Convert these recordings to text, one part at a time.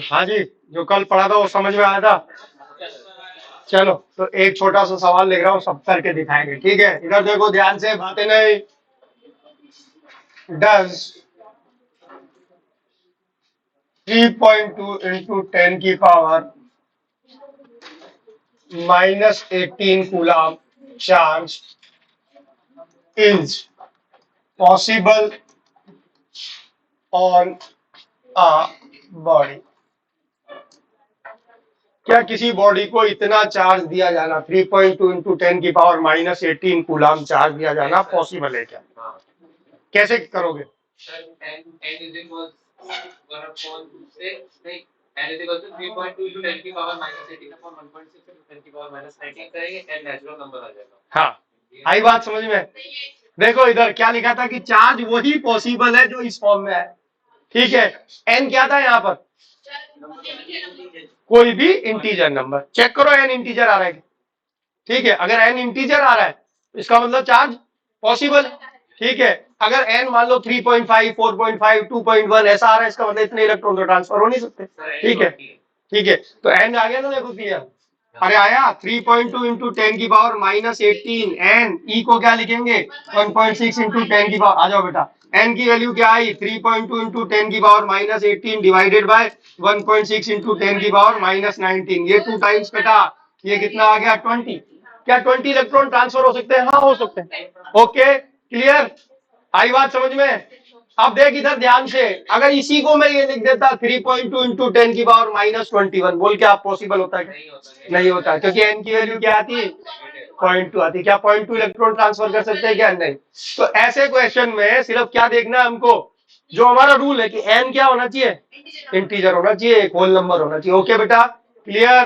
हाँ जी, जो कल पढ़ा था वो समझ में आया था। चलो तो एक छोटा सा सवाल लिख रहा हूँ, सब करके दिखाएंगे, ठीक है। इधर देखो ध्यान से, बातें नहीं। डज 3.2 इंटू 10 की power -18 coulomb charge is possible on a body. क्या किसी बॉडी को इतना चार्ज दिया जाना, 3.2 इंटू 10 की पावर -18 कूलम चार्ज दिया जाना पॉसिबल है क्या? कैसे करोगे? हाँ, आई बात समझ में? देखो इधर क्या लिखा था कि चार्ज वही पॉसिबल है जो इस फॉर्म में है, ठीक है। एन क्या था यहाँ पर? कोई भी इंटीजर नंबर। चेक करो एन इंटीजर आ रहा है, ठीक है। अगर एन इंटीजर आ रहा है तो इसका मतलब चार्ज पॉसिबल है, ठीक है। अगर एन मान लो 3.5, 4.5, 2.1 ऐसा आ रहा है, इसका मतलब इतने इलेक्ट्रॉन तो ट्रांसफर हो नहीं सकते, ठीक है। ठीक है, तो एन आ गया ना, देखो क्लियर। अरे आया 3.2 इंटू 10 की पावर -18 एन। ई को क्या लिखेंगे? 1.6 इंटू 10 की पावर। आ जाओ बेटा, एन की वैल्यू क्या आई? 3.2 इंटू 10 की पावर -18 डिवाइडेड बाय 1.6 इंटू 10 की पावर -19। ये 2 टाइम्स कटा, ये कितना आ गया? 20। क्या 20 इलेक्ट्रॉन ट्रांसफर हो सकते हैं? हाँ हो सकते हैं। ओके क्लियर, आई बात समझ में? अब देख इधर ध्यान से, अगर इसी को मैं ये लिख देता 3.2 इंटू 10 की पावर -21, बोल क्या पॉसिबल होता है? नहीं होता, क्योंकि एन की वैल्यू क्या आती है? 0.2 आती है। क्या 0.2 इलेक्ट्रॉन ट्रांसफर कर सकते हैं क्या? नहीं। तो ऐसे क्वेश्चन में सिर्फ क्या देखना है हमको, जो हमारा रूल है कि एन क्या होना चाहिए? इंटीजर होना चाहिए, एक होल नंबर होना चाहिए। ओके बेटा, क्लियर?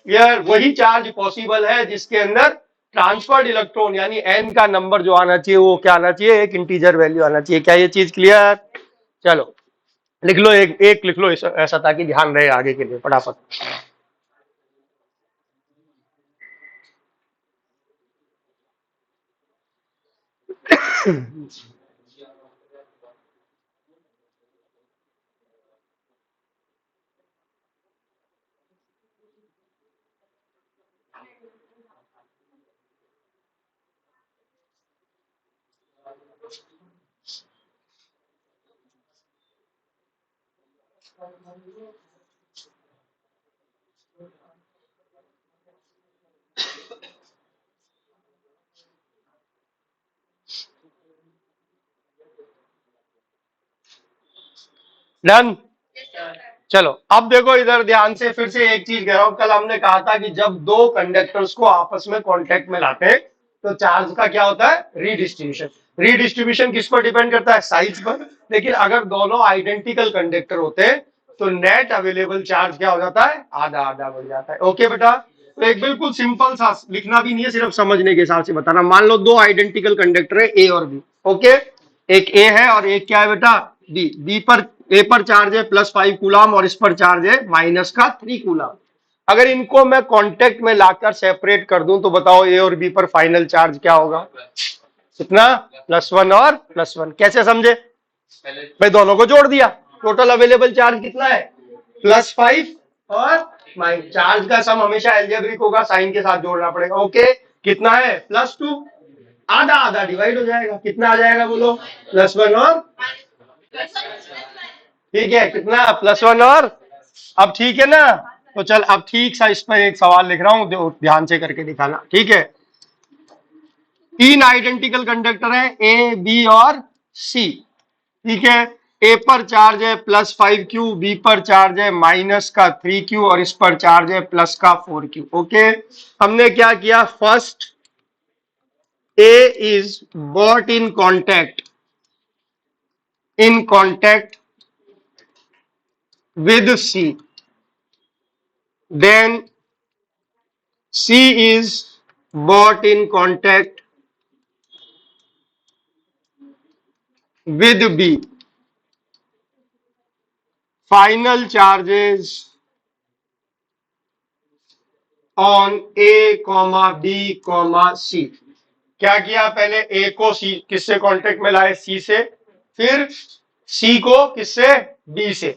क्लियर, वही चार्ज पॉसिबल है जिसके अंदर ट्रांसफर्ड इलेक्ट्रॉन यानी एन का नंबर जो आना चाहिए वो क्या आना चाहिए? एक इंटीजर वैल्यू आना चाहिए। क्या ये चीज क्लियर? चलो लिख लो, एक एक लिख लो ऐसा ताकि ध्यान रहे आगे के लिए फटाफट। डन। चलो अब देखो इधर ध्यान से, फिर से एक चीज कह रहा हूं। कल हमने कहा था कि जब दो कंडक्टर्स को आपस में कांटेक्ट में लाते हैं तो चार्ज का क्या होता है? रीडिस्ट्रीब्यूशन। रीडिस्ट्रीब्यूशन किस पर डिपेंड करता है? साइज पर। लेकिन अगर दोनों आइडेंटिकल कंडक्टर होते हैं तो नेट अवेलेबल चार्ज क्या हो जाता है? आधा आधा बढ़ जाता है। ओके बेटा, तो एक बिल्कुल सिंपल सा, लिखना भी नहीं है, सिर्फ समझने के हिसाब से बताना। मान लो दो आइडेंटिकल कंडक्टर है, ए और बी। ओके, एक ए है और एक क्या है बेटा? बी। बी पर, ए पर चार्ज है +5 कूलम और इस पर चार्ज है -3 कूलम। अगर इनको मैं कांटेक्ट में लाकर सेपरेट कर दूं तो बताओ ए और बी पर फाइनल चार्ज क्या होगा? कितना? +1 और +1। कैसे समझे भाई? दोनों को जोड़ दिया, टोटल अवेलेबल चार्ज कितना है? +5 और माइनस। चार्ज का सम हमेशा एल्जेब्रिक होगा, साइन के साथ जोड़ना पड़ेगा। ओके, कितना है? +2। आधा आधा डिवाइड हो जाएगा, कितना आ जाएगा बोलो? +1 और, ठीक है, कितना? +1 और, अब ठीक है ना? तो चल अब ठीक सा इस पर एक सवाल लिख रहा हूं, ध्यान से करके दिखाना, ठीक है। तीन आइडेंटिकल कंडक्टर है, ए बी और सी, ठीक है। ए पर चार्ज है +5Q, बी पर चार्ज है -3Q और इस पर चार्ज है +4Q। ओके, हमने क्या किया? First A is bought in contact with C. Then C is brought in contact with B. Final charges on A, B, C. क्या किया? पहले A को C किससे कांटेक्ट में लाए? C से। फिर सी को किससे, बी से,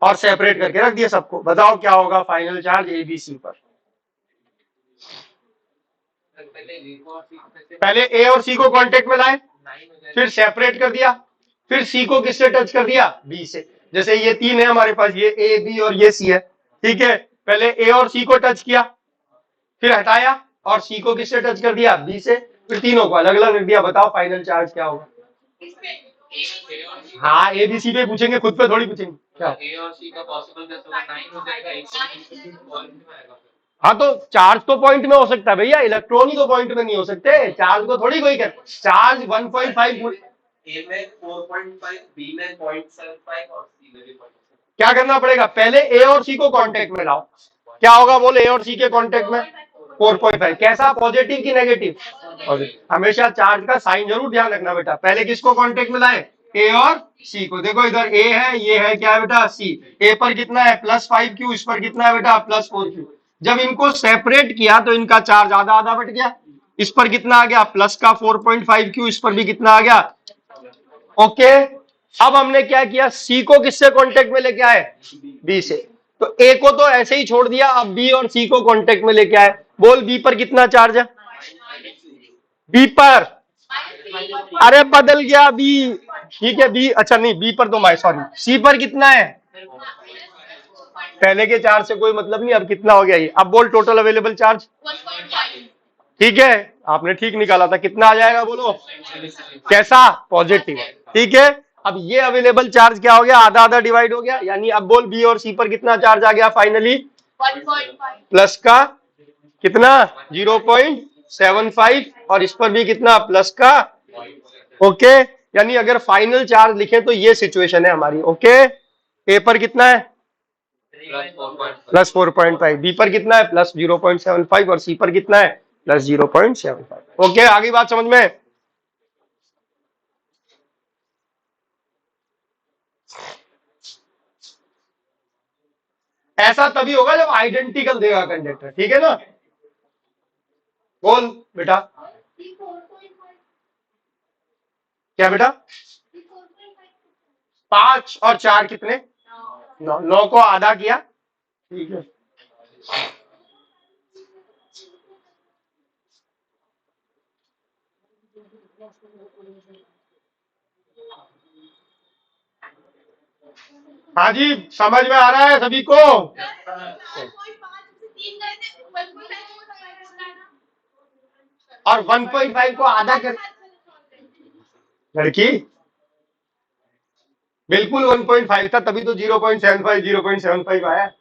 और सेपरेट करके रख दिया सबको। बताओ क्या होगा final charge A B C पर। पहले ए और सी को कांटेक्ट में लाए, फिर सेपरेट कर दिया, फिर सी को किससे टच कर दिया, बी से। जैसे ये तीन है हमारे पास, ये ए बी और ये सी है, ठीक है। पहले ए और सी को टच किया, फिर हटाया, और सी को किससे टच कर दिया, बी से, फिर तीनों को अलग अलग रख दिया। बताओ फाइनल चार्ज क्या होगा। हाँ ए बी सी पे पूछेंगे, खुद पे थोड़ी पूछेंगे। क्या ए और सी का पॉसिबल कैसे होगा, 9 हो जाएगा। हाँ तो चार्ज तो पॉइंट में हो सकता है भैया, इलेक्ट्रॉन ही तो पॉइंट में नहीं हो सकते। चार्ज को थोड़ी कोई कर, चार्ज 1.5 ए में 4.5, बी में 0.75 और सी में भी 0.75। क्या करना पड़ेगा, पहले ए और सी को कांटेक्ट में लाओ। क्या होगा बोले, ए और सी के कांटेक्ट में 4.5। कैसा, पॉजिटिव की नेगेटिव, पॉजिटिव। हमेशा चार्ज का साइन जरूर ध्यान रखना बेटा। पहले किसको कांटेक्ट में लाए, ए और सी को। देखो इधर ए है, ये है क्या है बेटा, सी। ए पर कितना है +5Q, इस पर कितना है बेटा +4Q। जब इनको सेपरेट किया तो इनका चार्ज आधा आधा बट गया। इस पर कितना आ गया, प्लस का 4.5Q, इस पर भी कितना आ गया। ओके, अब हमने क्या किया, सी को किससे कांटेक्ट में लेके आए, बी से। तो ए को तो ऐसे ही छोड़ दिया, अब बी और सी को कांटेक्ट में लेके आए। बोल बी पर कितना चार्ज है, बी पर, अरे बदल गया बी, ठीक है बी, अच्छा नहीं बी पर तो मैं सॉरी, सी पर कितना है, पहले के चार्ज से कोई मतलब नहीं, अब कितना हो गया ये। अब बोल टोटल अवेलेबल चार्ज, ठीक है आपने ठीक निकाला था, कितना आ जाएगा बोलो, कैसा, पॉजिटिव, ठीक है। अब ये अवेलेबल चार्ज क्या हो गया, आधा आधा डिवाइड हो गया, यानी अब बोल बी और सी पर कितना चार्ज आ गया फाइनली, 1.5 प्लस का कितना 0.75, और इस पर भी कितना प्लस का, ओके। यानी अगर फाइनल चार्ज लिखे तो ये सिचुएशन है हमारी, ओके। ए पर कितना है +4.5, बी पर कितना है +0.75, और सी पर कितना है +0.75। ओके, आगे बात समझ में। ऐसा तभी होगा जब आइडेंटिकल देगा कंडक्टर, ठीक है ना। बोल बेटा, क्या बेटा, 5 और 4 कितने, 9, 9 को आधा किया, ठीक है। हाँ जी, समझ में आ रहा है सभी को। और 1.5 को आधा कर, लड़की बिल्कुल 1.5 था, तभी तो 0.75 आया।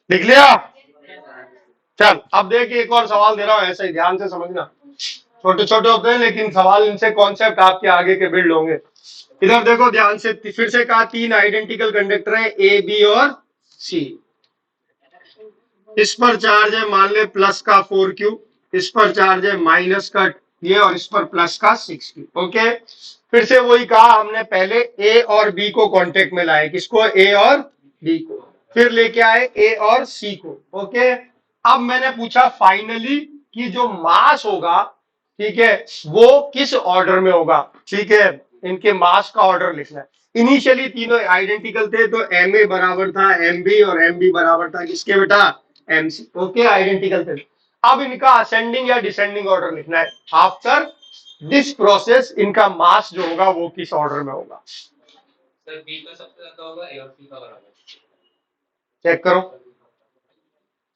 लिख लिया, चल अब देख एक और सवाल दे रहा हूं, ऐसे ही ध्यान से समझना। छोटे छोटे होते हैं लेकिन सवाल इनसे कॉन्सेप्ट आपके आगे के बिल्ड होंगे। इधर देखो ध्यान से, फिर से कहा 3 आइडेंटिकल कंडक्टर है ए बी और सी। इस पर चार्ज है मान ले प्लस का 4Q, इस पर चार्ज है माइनस का ये, और इस पर प्लस का 6Q। ओके, फिर से वही कहा हमने, पहले ए और बी को कांटेक्ट में लाए, किसको, ए और बी को, फिर लेके आए ए और सी को। ओके, अब मैंने पूछा फाइनली कि जो मास होगा, ठीक है, वो किस ऑर्डर में होगा, ठीक है। इनके मास का ऑर्डर लिखना है। इनिशियली तीनों आइडेंटिकल थे, तो एम ए बराबर था एम बी, और एम बी बराबर था किसके बेटा, एम सी। ओके, आइडेंटिकल थे। अब इनका असेंडिंग या डिसेंडिंग ऑर्डर लिखना है। आफ्टर दिस प्रोसेस इनका मास जो होगा वो किस ऑर्डर में होगा। सर बी का सबसे ज्यादा होगा, ए और सी का बराबर। चेक करो,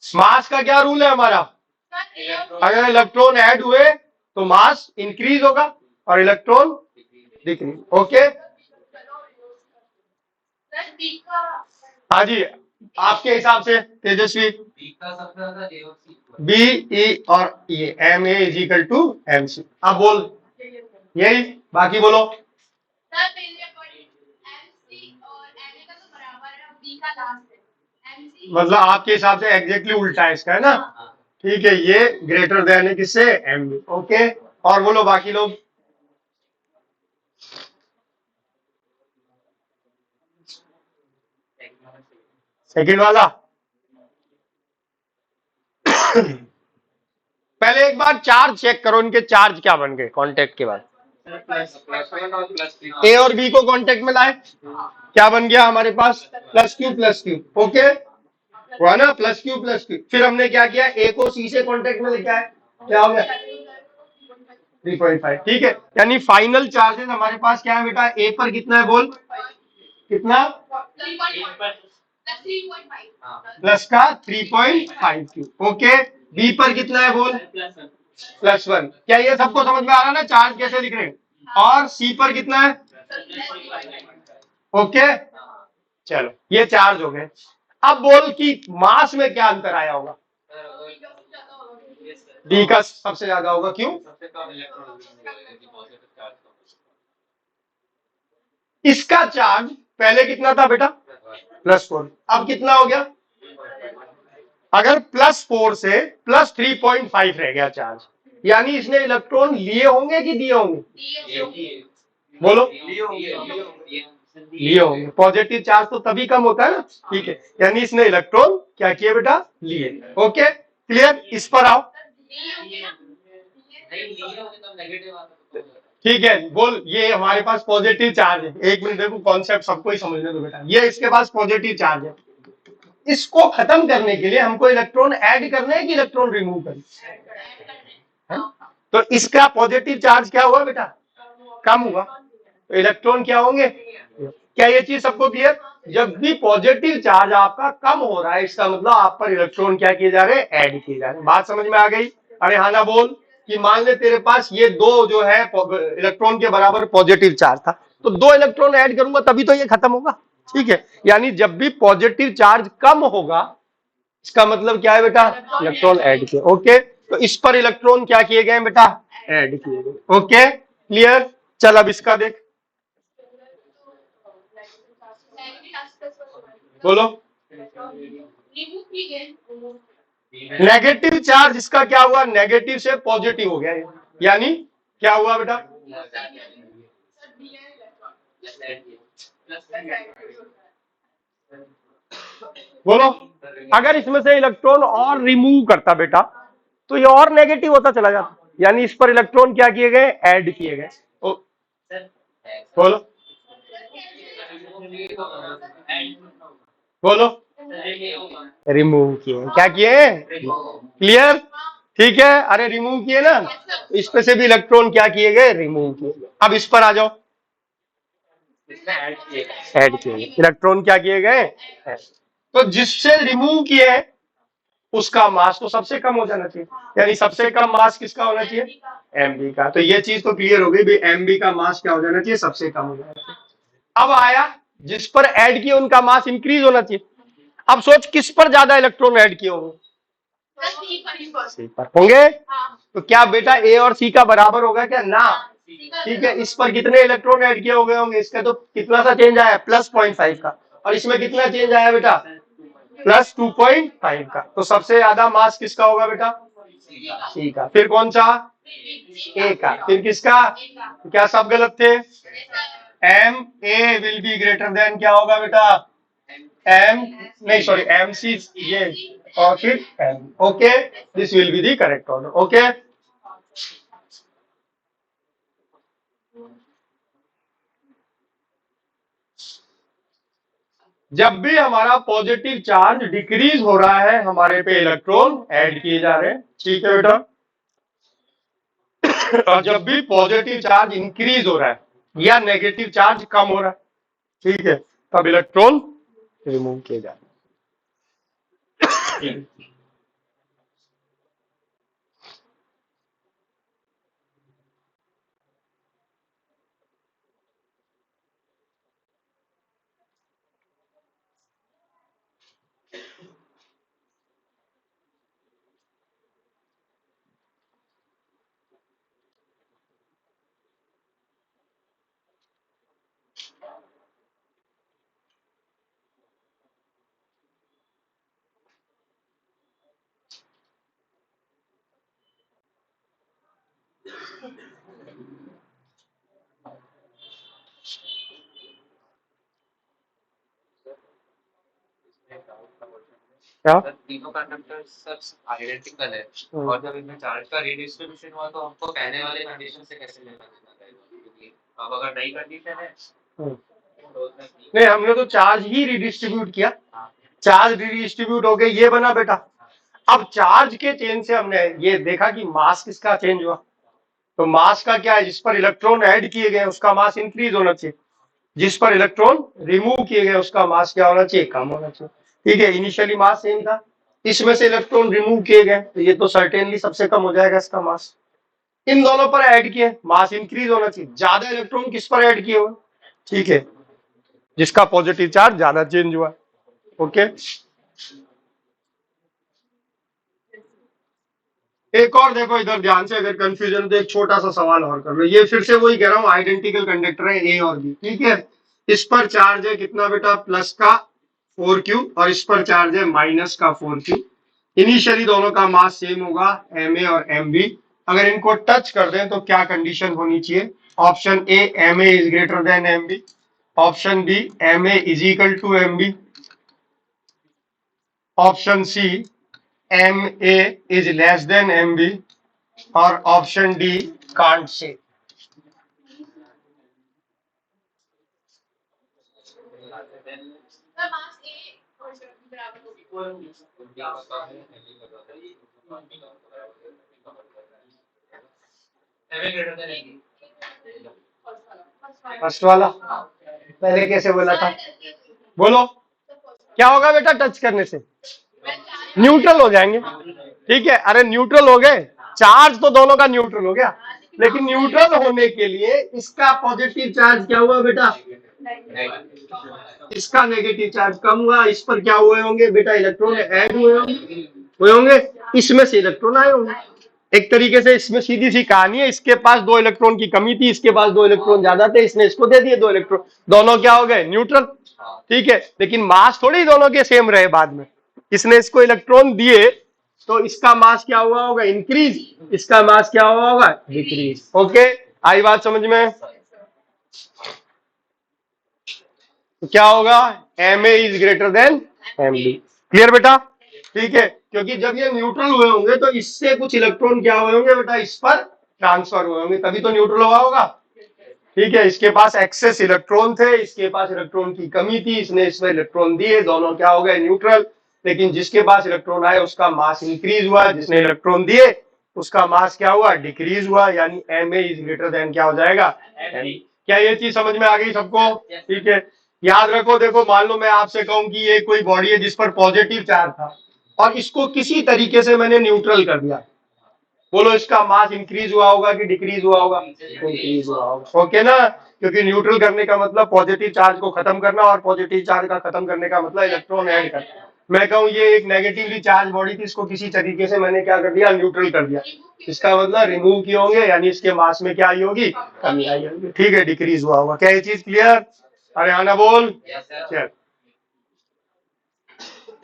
मास का क्या रूल है हमारा, अगर इलेक्ट्रॉन ऐड हुए तो मास इंक्रीज होगा और इलेक्ट्रॉन डिक्रीज। ओके, हाँ जी, आपके हिसाब से तेजस्वी, बी का सबसे ज्यादा, ए और सी, बी ई और ये M A is equal to M C. अब बोल यही, बाकी बोलो। मतलब आपके हिसाब से एग्जैक्टली उल्टा है इसका, है ना, ठीक है। ये ग्रेटर देन है किससे, एम बी। ओके, और बोलो बाकी लोग। सेकंड वाला पहले एक बार चार्ज चेक करो, इनके चार्ज क्या बन गए कांटेक्ट के बाद। ए और बी को कांटेक्ट में लाए, क्या बन गया हमारे पास, प्लस क्यू, ओके हुआ ना, प्लस क्यू। फिर हमने क्या किया, ए को सी से कांटेक्ट में लेके आए, क्या हो गया 3.5, ठीक है। यानी फाइनल चार्जेस हमारे पास क्या है बेटा, ए पर कितना है बोल, कितना, प्लस का 3.5 क्यू, ओके। बी पर कितना है बोल, +1। क्या ये सबको समझ में आ रहा है ना, चार्ज कैसे लिख रहे हैं। और सी पर कितना है, ओके। चलो ये चार्ज हो गए। अब बोल कि मास में क्या अंतर आया होगा, डी का सबसे ज्यादा होगा, क्यों, इसका चार्ज पहले कितना था बेटा, +4, अब कितना हो गया, अगर +4 से +3.5 रह गया चार्ज, यानी इसने इलेक्ट्रॉन लिए होंगे कि दिए होंगे, बोलो लिए होंगे। पॉजिटिव चार्ज तो तभी कम होता है ना, ठीक है। यानी इसने इलेक्ट्रॉन क्या किए बेटा, लिए, ओके क्लियर। इस पर आओ, ठीक है। बोल ये हमारे पास पॉजिटिव चार्ज है, एक मिनट देखो कॉन्सेप्ट सबको ही समझने दो बेटा। ये इसके पास पॉजिटिव चार्ज है, इसको खत्म करने के लिए हमको इलेक्ट्रॉन ऐड करने हैं कि इलेक्ट्रॉन रिमूव करने, तो इसका पॉजिटिव चार्ज क्या हुआ बेटा, कम हुआ, तो इलेक्ट्रॉन क्या होंगे, क्या ये चीज सबको क्लियर। जब भी पॉजिटिव चार्ज आपका कम हो रहा है, इसका मतलब आप पर इलेक्ट्रॉन क्या किए जा रहे हैं, ऐड किए जा रहे हैं। बात समझ में आ गई। अरे हाँ ना बोल कि मान ले तेरे पास ये दो जो है इलेक्ट्रॉन के बराबर पॉजिटिव चार्ज था, तो 2 इलेक्ट्रॉन ऐड करूंगा तभी तो ये खत्म होगा, ठीक है। यानी जब भी पॉजिटिव चार्ज कम होगा, इसका मतलब क्या है बेटा, इलेक्ट्रॉन ऐड किए, ओके। तो इस पर इलेक्ट्रॉन क्या किए गए बेटा, ऐड किए गए, ओके क्लियर। चल अब इसका देख, बोलो। नेगेटिव चार्ज इसका क्या हुआ, नेगेटिव से पॉजिटिव हो गया, यानी क्या हुआ बेटा, बोलो। अगर इसमें से इलेक्ट्रॉन और रिमूव करता बेटा, तो ये और नेगेटिव होता चला जाता, यानी इस पर इलेक्ट्रॉन क्या किए गए, ऐड किए गए, बोलो बोलो, रिमूव किए, क्या किए, क्लियर, ठीक है। अरे रिमूव किए ना, इस पे से भी इलेक्ट्रॉन क्या किए गए, रिमूव किए गए। अब इस पर आ जाओ, ऐड किए गए, इलेक्ट्रॉन क्या किए गए, तो जिससे रिमूव किए हैं उसका मास तो सबसे कम हो जाना चाहिए, यानी सबसे कम मास किसका होना चाहिए, एमबी का। तो ये चीज तो क्लियर हो गई भाई, एमबी का मास क्या हो जाना चाहिए, सबसे कम हो जाना चाहिए। अब आया जिस पर ऐड किए उनका मास इंक्रीज होना चाहिए। अब सोच किस पर ज्यादा इलेक्ट्रॉन ऐड किए होंगे, सी पर होंगे, तो क्या बेटा ए और सी का बराबर होगा क्या, ना, ठीक है। इस पर कितने इलेक्ट्रॉन ऐड किए हो गए होंगे, इसका तो कितना सा चेंज आया, +0.5 का, और इसमें कितना चेंज आया बेटा, +2.5 का। तो सबसे ज्यादा मास किसका होगा बेटा, सी का। फिर कौन सा, ए का। फिर किसका, क्या सब गलत थे, M A will be greater than क्या होगा बेटा, एम, नहीं सॉरी एम सी, ये, और फिर M, okay. This will be the correct order, okay. जब भी हमारा पॉजिटिव चार्ज डिक्रीज हो रहा है, हमारे पे इलेक्ट्रॉन ऐड किए जा रहे हैं, ठीक है बेटा। और जब भी पॉजिटिव चार्ज इंक्रीज हो रहा है या नेगेटिव चार्ज कम हो रहा है, ठीक है, तब इलेक्ट्रॉन रिमूव किए जा रहे हैं। क्या तीनों कंडक्टर्स आइडेंटिकल है और जब इनमें चार्ज का रीडिस्ट्रीब्यूशन हुआ तो हमको कहने वाले कंडीशन से कैसे लेना देना है, क्योंकि अब अगर नई कंडीशन है तो उसमें नहीं, हमने तो चार्ज ही रिडिस्ट्रीब्यूट किया, चार्ज रिडिस्ट्रीब्यूट हो गए, ये बना बेटा। अब चार्ज के चेंज से हमने ये देखा कि मास किसका चेंज हुआ, तो मास का क्या है, जिस पर इलेक्ट्रॉन ऐड किए गए उसका मास इंक्रीज होना चाहिए, जिस पर इलेक्ट्रॉन रिमूव किए गए उसका मास क्या होना चाहिए, कम होना चाहिए। ठीक है, इनिशियली मास सेम था, इसमें से इलेक्ट्रॉन रिमूव किए गए तो ये तो सर्टेनली सबसे कम हो जाएगा इसका मास। इन दोनों पर ऐड किए, मास इंक्रीज होना चाहिए, ज्यादा इलेक्ट्रॉन किस पर ऐड किए हुए, ठीक है, जिसका पॉजिटिव चार्ज ज्यादा चेंज हुआ। ओके, एक और देखो इधर ध्यान से, अगर कंफ्यूजन तो एक छोटा सा सवाल और कर लो। ये फिर से वही कह रहा हूँ, आइडेंटिकल कंडक्टर है ए और बी, ठीक है। इस पर चार्ज है कितना बेटा, प्लस का 4q, और इस पर चार्ज है माइनस का 4q। इनिशियली दोनों का मास सेम होगा, एम ए और एम बी। अगर इनको टच कर दें तो क्या कंडीशन होनी चाहिए, option A M A is greater than M B, option B M A is equal to M B, option C M A is less than M B, और option D can't say. First वाला पहले कैसे बोला था, बोलो क्या होगा बेटा, टच करने से न्यूट्रल हो जाएंगे, ठीक है। अरे न्यूट्रल हो गए, चार्ज तो दोनों का न्यूट्रल हो गया, लेकिन न्यूट्रल होने के लिए इसका पॉजिटिव चार्ज क्या हुआ बेटा, इसका नेगेटिव चार्ज कम हुआ, इस पर क्या हुए होंगे बेटा, इलेक्ट्रॉन ऐड हुए होंगे, इसमें से इलेक्ट्रॉन आए होंगे। एक तरीके से इसमें सीधी सी कहानी है, इसके पास 2 इलेक्ट्रॉन की कमी थी, इसके पास 2 इलेक्ट्रॉन ज्यादा थे, इसने इसको दे दिए 2 इलेक्ट्रॉन, दोनों क्या हो गए, न्यूट्रल, ठीक है। लेकिन मास थोड़ी दोनों के सेम रहे, बाद में इसने इसको इलेक्ट्रॉन दिए तो इसका मास क्या हुआ होगा, इंक्रीज, इसका मास क्या हुआ होगा, डिक्रीज। ओके, आई बात समझ में, तो क्या होगा, M A is greater than M B. Clear बेटा, ठीक है, क्योंकि जब ये न्यूट्रल हुए होंगे तो इससे कुछ इलेक्ट्रॉन क्या हुए होंगे बेटा, इस पर ट्रांसफर हुए होंगे, तभी तो न्यूट्रल हुआ होगा, ठीक है। इसके पास एक्सेस इलेक्ट्रॉन थे, इसके पास इलेक्ट्रॉन की कमी थी, इसने इसमें इलेक्ट्रॉन दिए, दोनों क्या हो गए, न्यूट्रल। लेकिन जिसके पास इलेक्ट्रॉन आए उसका मास इंक्रीज हुआ, जिसने इलेक्ट्रॉन दिए उसका मास क्या हुआ, डिक्रीज हुआ, यानी M A is greater than क्या हो जाएगा, क्या ये चीज समझ में आ गई सबको, ठीक है। याद रखो, देखो मान लो मैं आपसे कहूं कि ये कोई बॉडी है जिस पर पॉजिटिव चार्ज था और इसको किसी तरीके से मैंने न्यूट्रल कर दिया, बोलो इसका मास इंक्रीज हुआ होगा कि डिक्रीज हुआ होगा, इंक्रीज हुआ होगा, ओके ना। क्योंकि न्यूट्रल करने का मतलब पॉजिटिव चार्ज को खत्म करना, और पॉजिटिव चार्ज का खत्म करने का मतलब इलेक्ट्रॉन ऐड करना। मैं कहूं ये एक नेगेटिवली चार्ज बॉडी थी, इसको किसी तरीके से मैंने क्या कर दिया, न्यूट्रल कर दिया, इसका मतलब रिमूव किए होंगे, यानी इसके मास में क्या आई होगी, कमी आई होगी, ठीक है, डिक्रीज हुआ होगा। क्या ये चीज क्लियर, अरे आना बोल, चल।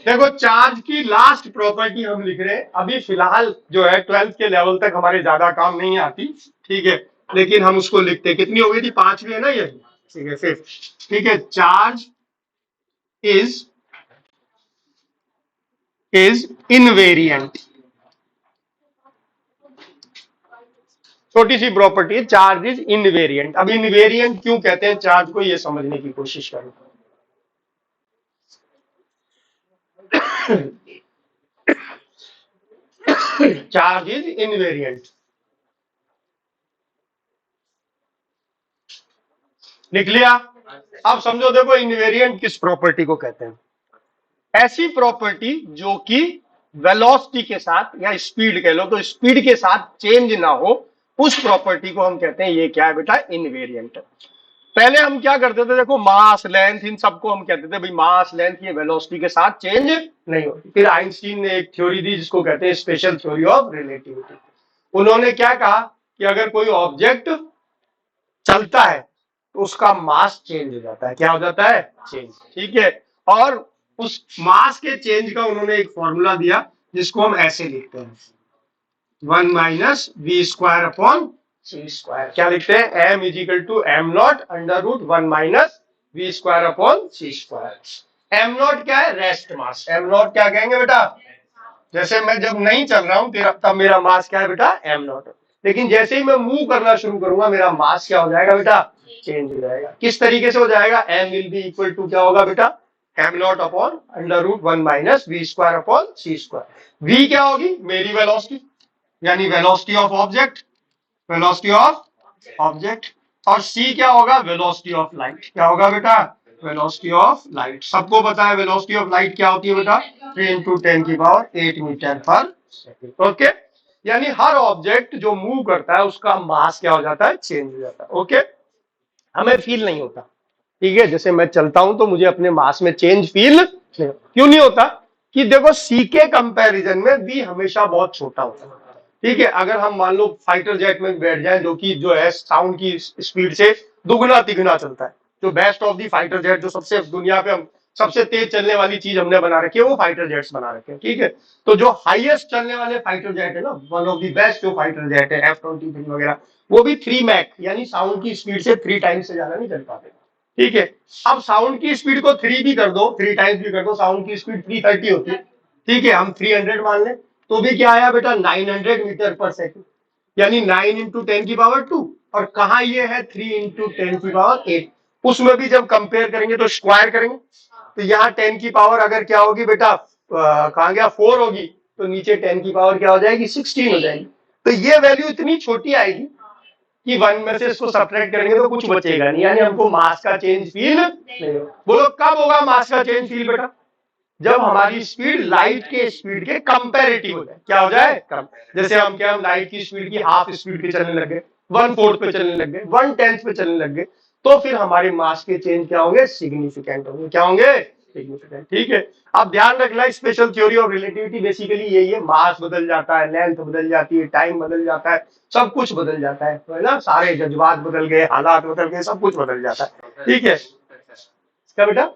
देखो चार्ज की लास्ट प्रॉपर्टी हम लिख रहे हैं, अभी फिलहाल जो है 12th के लेवल तक हमारे ज्यादा काम नहीं आती, ठीक है, लेकिन हम उसको लिखते हैं। कितनी हो गई थी, 5वीं है ना ये, ठीक है, 5th, ठीक है। चार्ज इज इनवेरिएंट, छोटी सी प्रॉपर्टी, चार्ज इज इनवेरिएंट। अब इनवेरिएंट क्यों कहते हैं चार्ज को, ये समझने की कोशिश करो। चार्ज इज इनवेरिएंट, लिख लिया। अब समझो, देखो इनवेरिएंट किस प्रॉपर्टी को कहते हैं, ऐसी प्रॉपर्टी जो कि वेलोसिटी के साथ या स्पीड कह लो, तो स्पीड के साथ चेंज ना हो, उस प्रॉपर्टी को हम कहते हैं, ये क्या है बेटा, इनवेरिएंट। पहले हम क्या करते थे, देखो मास लेंथ इन सबको हम कहते थे भाई मास लेंथ ये वेलोसिटी के साथ चेंज नहीं होती। फिर आइंस्टीन ने एक थ्योरी दी जिसको कहते हैं स्पेशल थ्योरी ऑफ रिलेटिविटी। उन्होंने क्या कहा कि अगर कोई ऑब्जेक्ट चलता है तो उसका मास चेंज हो जाता है, क्या हो जाता है, चेंज, ठीक है। और उस मास के चेंज का उन्होंने एक फॉर्मूला दिया जिसको हम ऐसे लिखते हैं, 1 minus V square upon C square. क्या लिखते हैं, M is equal to M nought under root 1 minus V square upon C square. M nought क्या है? Rest mass. एम नॉट क्या कहेंगे बेटा? जैसे मैं जब नहीं चल रहा हूं तब मेरा मास क्या है बेटा? M not. लेकिन जैसे ही मैं मूव करना शुरू करूंगा मेरा मास क्या हो जाएगा बेटा? चेंज हो जाएगा। किस तरीके से हो जाएगा? M will be equal to क्या होगा बेटा? M not upon under root 1 minus V square upon C square. V क्या होगी? मेरी वेलोसिटी, यानी velocity of object, velocity of object. और सी क्या होगा? Velocity of light. क्या होगा बेटा? Velocity of light. सबको पता है वेलोसिटी ऑफ लाइट क्या होती है बेटा? 3 इंटू 10 की पावर 8 मीटर पर सेकेंड। ओके, यानी हर ऑब्जेक्ट जो मूव करता है उसका मास क्या हो जाता है? चेंज हो जाता है। ओके, हमें फील नहीं होता। ठीक है, जैसे मैं चलता हूं तो मुझे अपने मास में चेंज फील नहीं, क्यों नहीं होता? कि देखो सी के कंपैरिजन में बी हमेशा बहुत छोटा होता है। ठीक है, अगर हम मान लो फाइटर जेट में बैठ जाए जो कि जो है साउंड की स्पीड से दुगना तिगुना चलता है, जो best of the fighter jet, जो सबसे दुनिया पे हम सबसे तेज चलने वाली चीज हमने बना रखी है वो फाइटर जेट्स बना रखे हैं। ठीक है, तो जो हाईएस्ट चलने वाले फाइटर जेट है ना, वन ऑफ दी बेस्ट जो फाइटर जेट है F-23 वगैरह, वो भी 3 मैक यानी साउंड की स्पीड से 3 टाइम्स से ज्यादा नहीं चल पाते। ठीक है, अब साउंड की स्पीड को 3 भी कर दो, 3 टाइम्स भी कर दो, साउंड की स्पीड 330 होती है। ठीक है, हम 300 मान लें तो भी क्या आया बेटा? 900 मीटर पर सेकेंड, यानी 9 इंटू 10 की पावर 2। और कहा ये है 3 इंटू 10 की पावर 8। उसमें भी जब कंपेयर करेंगे तो स्क्वायर करेंगे तो यहाँ 10 की पावर अगर क्या होगी बेटा? कहा गया 4 होगी, तो नीचे 10 की पावर क्या हो जाएगी? 16 हो जाएगी। तो ये वैल्यू इतनी छोटी आएगी कि 1 में से इसको सब्ट्रैक्ट करेंगे तो कुछ बचेगा नहीं, यानी हमको मास का चेंज फील नहीं होगा। बोलो कब होगा मास का चेंज फील बेटा? जब हमारी स्पीड लाइट के स्पीड के कंपैरेटिव हो जाए। क्या हो जाए? कम। जैसे हम लाइट की स्पीड की हाफ स्पीड पे चलने लग गए, 1/4 पे चलने लग गए, 1/10 पे चलने लग गए, तो फिर हमारे मास के चेंज क्या होंगे? सिग्निफिकेंट होंगे। क्या होंगे? सिग्निफिकेंट। ठीक है, अब ध्यान रखना special theory of relativity basically यही है, मास बदल जाता है, लेंथ बदल जाती है, टाइम बदल जाता है, सब कुछ बदल जाता है ना? सारे जज्बात बदल गए, हालात बदल गए, सब कुछ बदल जाता है। ठीक है, क्या बेटा?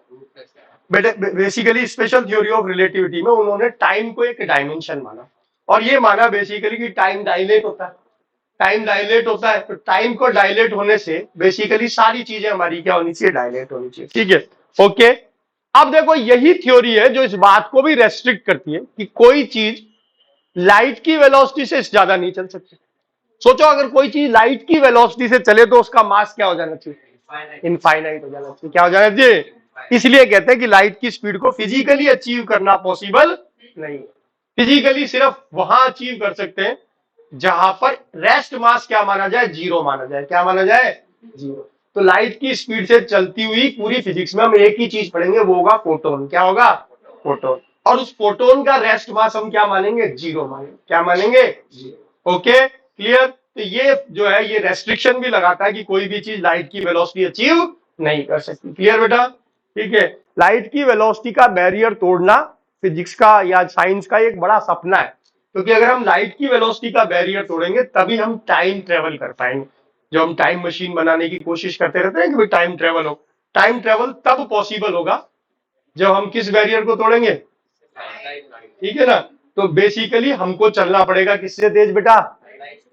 Basically special theory of relativity में उन्होंने टाइम को एक डायमेंशन माना, और ये माना बेसिकली कि टाइम डायलेट होता है। टाइम डायलेट होता है तो टाइम को डायलेट होने से बेसिकली सारी चीजें हमारी क्या होनी चाहिए? डायलेट होनी चाहिए। ठीक है, ओके। अब देखो यही थ्योरी है जो इस बात को भी रेस्ट्रिक्ट करती है कि कोई चीज लाइट की वेलोसिटी से ज्यादा नहीं चल सकती। सोचो अगर कोई चीज लाइट की वेलोसिटी से चले तो उसका मास क्या हो जाना चाहिए? इनफाइनाइट हो जाना चाहिए। क्या हो जाना चाहिए? इसलिए कहते हैं कि लाइट की स्पीड को फिजिकली अचीव करना पॉसिबल नहीं है। फिजिकली सिर्फ वहां अचीव कर सकते हैं जहां पर रेस्ट मास क्या माना जाए? जीरो माना जाए। क्या माना जाए? जीरो। तो लाइट की स्पीड से चलती हुई पूरी फिजिक्स में हम एक ही चीज पढ़ेंगे, वो होगा फोटोन। क्या होगा? फोटोन। और उस फोटोन का रेस्ट मास हम क्या मानेंगे? जीरो मानेंगे। क्या मानेंगे? जीरो। Okay, clear? तो ये जो है ये रेस्ट्रिक्शन भी लगाता है कि कोई भी चीज लाइट की वेलोसिटी अचीव नहीं कर सकती। क्लियर बेटा? ठीक है, लाइट की वेलोसिटी का बैरियर तोड़ना फिजिक्स का या साइंस का एक बड़ा सपना है, क्योंकि अगर हम लाइट की वेलोसिटी का बैरियर तोड़ेंगे तभी हम टाइम ट्रेवल कर पाएंगे। जो हम टाइम मशीन बनाने की कोशिश करते रहते हैं कि टाइम ट्रेवल हो, टाइम ट्रेवल तब पॉसिबल होगा जब हम किस बैरियर को तोड़ेंगे? ठीक है ना? तो बेसिकली हमको चलना पड़ेगा किससे तेज बेटा?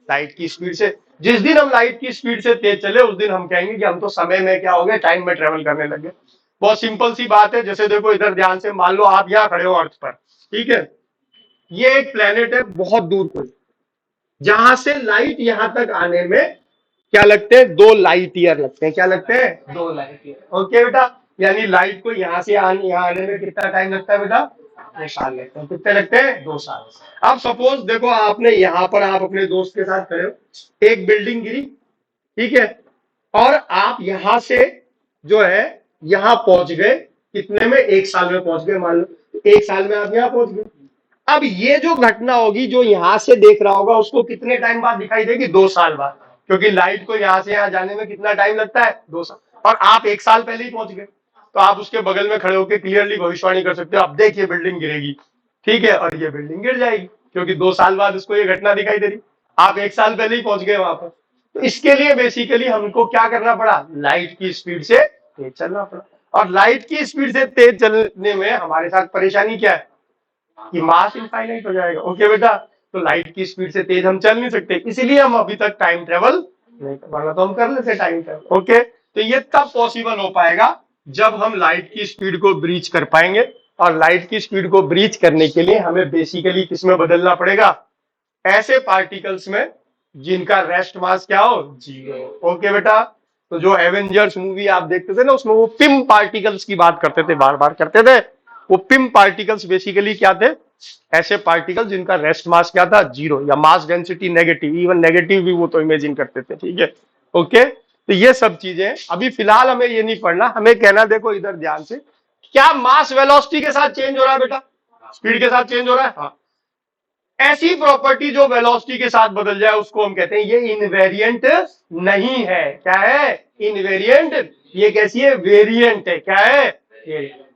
लाइट की स्पीड से। जिस दिन हम लाइट की स्पीड से तेज चले उस दिन हम कहेंगे कि हम तो समय में क्या हो गए? टाइम में ट्रेवल करने लगे। बहुत सिंपल सी बात है। जैसे देखो इधर ध्यान से, मान लो आप यहाँ खड़े हो अर्थ पर, ठीक है, ये एक प्लेनेट है बहुत दूर कोई, जहां से लाइट यहां तक आने में क्या लगते हैं? 2 लाइट ईयर लगते हैं। क्या लगते हैं? 2 लाइट ईयर। ओके बेटा, यानी लाइट को यहाँ से यहाँ आने में कितना टाइम लगता है बेटा? 2 साल लगते हैं। कितने लगते हैं? 2 साल। अब सपोज देखो आपने यहाँ पर आप अपने दोस्त के साथ खड़े हो, एक बिल्डिंग गिरी, ठीक है, और आप यहां से जो है यहां पहुंच गए, कितने में? 1 साल में पहुंच गए। मान लो 1 साल में आप यहाँ पहुंच गए। अब ये जो घटना होगी जो यहां से देख रहा होगा उसको कितने टाइम बाद दिखाई देगी? 2 साल बाद, क्योंकि लाइट को यहां से यहां जाने में कितना टाइम लगता है? 2 साल। और आप 1 साल पहले ही पहुंच गए, तो आप उसके बगल में खड़े होकर क्लियरली भविष्यवाणी कर सकते हो, अब देखिए बिल्डिंग गिरेगी, ठीक है, और ये बिल्डिंग गिर जाएगी, क्योंकि 2 साल बाद उसको ये घटना दिखाई दे रही, आप 1 साल पहले ही पहुंच गए वहां पर। तो इसके लिए बेसिकली हमको क्या करना पड़ा? लाइट की स्पीड से तेज चलना पड़ा। और लाइट की स्पीड से तेज चलने में हमारे साथ परेशानी क्या है? कि मास इनफाइनाइट हो जाएगा। ओके बेटा, तो लाइट की स्पीड से तेज हम चल नहीं सकते, इसीलिए हम अभी तक टाइम ट्रेवल नहीं कर पाएंगे, तो हम कर लेते टाइम ट्रेवल। ओके, तो ये तब पॉसिबल हो पाएगा जब हम लाइट की स्पीड को ब्रीच कर पाएंगे, और लाइट की स्पीड को ब्रीच करने के लिए हमें बेसिकली किसमें बदलना पड़ेगा, ऐसे पार्टिकल्स में जिनका रेस्ट मास क्या हो, 0। ओके बेटा, तो जो एवेंजर्स मूवी आप देखते थे ना, उसमें वो पिम पार्टिकल्स की बात करते थे, बार बार करते थे। वो पिम पार्टिकल्स बेसिकली क्या थे, ऐसे पार्टिकल जिनका रेस्ट मास क्या था, 0, या mass density negative, even negative भी वो तो इमेजिन करते थे। ठीक है, ओके, तो ये सब चीजें अभी फिलहाल हमें ये नहीं पढ़ना, हमें कहना, देखो इधर ध्यान से, क्या मास वेलोसिटी के साथ चेंज हो रहा है बेटा, स्पीड के साथ चेंज हो रहा है। हाँ, ऐसी प्रॉपर्टी जो वेलोसिटी के साथ बदल जाए उसको हम कहते हैं ये इनवेरिएंट नहीं है। क्या है, इनवेरिएंट। ये कैसी है, वेरिएंट है। क्या है,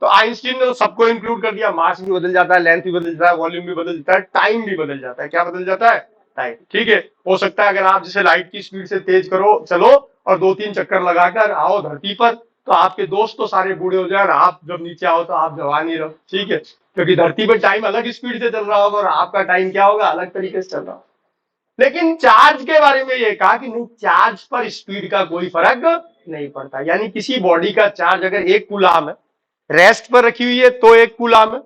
तो आइंस्टीन ने सबको इंक्लूड कर दिया, मास भी बदल जाता है, लेंथ भी बदल जाता है, वॉल्यूम भी बदल जाता है, टाइम भी बदल जाता है। क्या बदल जाता है, टाइम। ठीक है, हो सकता है अगर आप जैसे लाइट की स्पीड से तेज करो चलो और 2-3 चक्कर लगाकर आओ धरती पर, तो आपके दोस्त तो सारे बूढ़े हो जाए, आप जब नीचे आओ तो आप जवान ही रहो। ठीक है, क्योंकि धरती पर टाइम अलग स्पीड से चल रहा होगा और आपका टाइम क्या होगा, अलग तरीके से चल रहा होगा। लेकिन चार्ज के बारे में ये कहा कि नहीं, चार्ज पर स्पीड का कोई फर्क नहीं पड़ता। यानी किसी बॉडी का चार्ज अगर 1 कूलाम है, रेस्ट पर रखी हुई है तो 1 कूलाम है,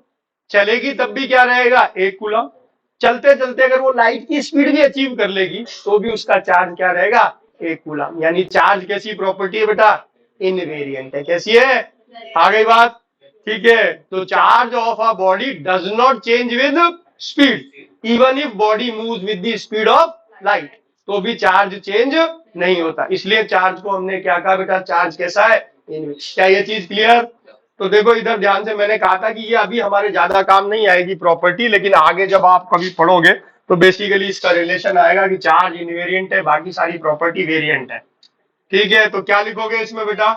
चलेगी तब भी क्या रहेगा, 1 कूलाम। चलते चलते अगर वो लाइट की स्पीड भी अचीव कर लेगी तो भी उसका चार्ज क्या रहेगा, 1 कूलाम। यानी चार्ज कैसी प्रॉपर्टी है बेटा, इनवेरिएंट है। कैसी है, आ गई बात। ठीक है, तो charge of a body does not change with speed even if body moves with the speed of light, तो भी चार्ज चेंज नहीं होता। इसलिए चार्ज को हमने क्या कहा बेटा, चार्ज कैसा है, क्या ये चीज क्लियर। तो देखो इधर ध्यान से, मैंने कहा था कि ये अभी हमारे ज्यादा काम नहीं आएगी प्रॉपर्टी, लेकिन आगे जब आप कभी पढ़ोगे तो बेसिकली इसका रिलेशन आएगा कि चार्ज इनवेरिएंट है, बाकी सारी प्रॉपर्टी वेरिएंट है। ठीक है, तो क्या लिखोगे इसमें बेटा,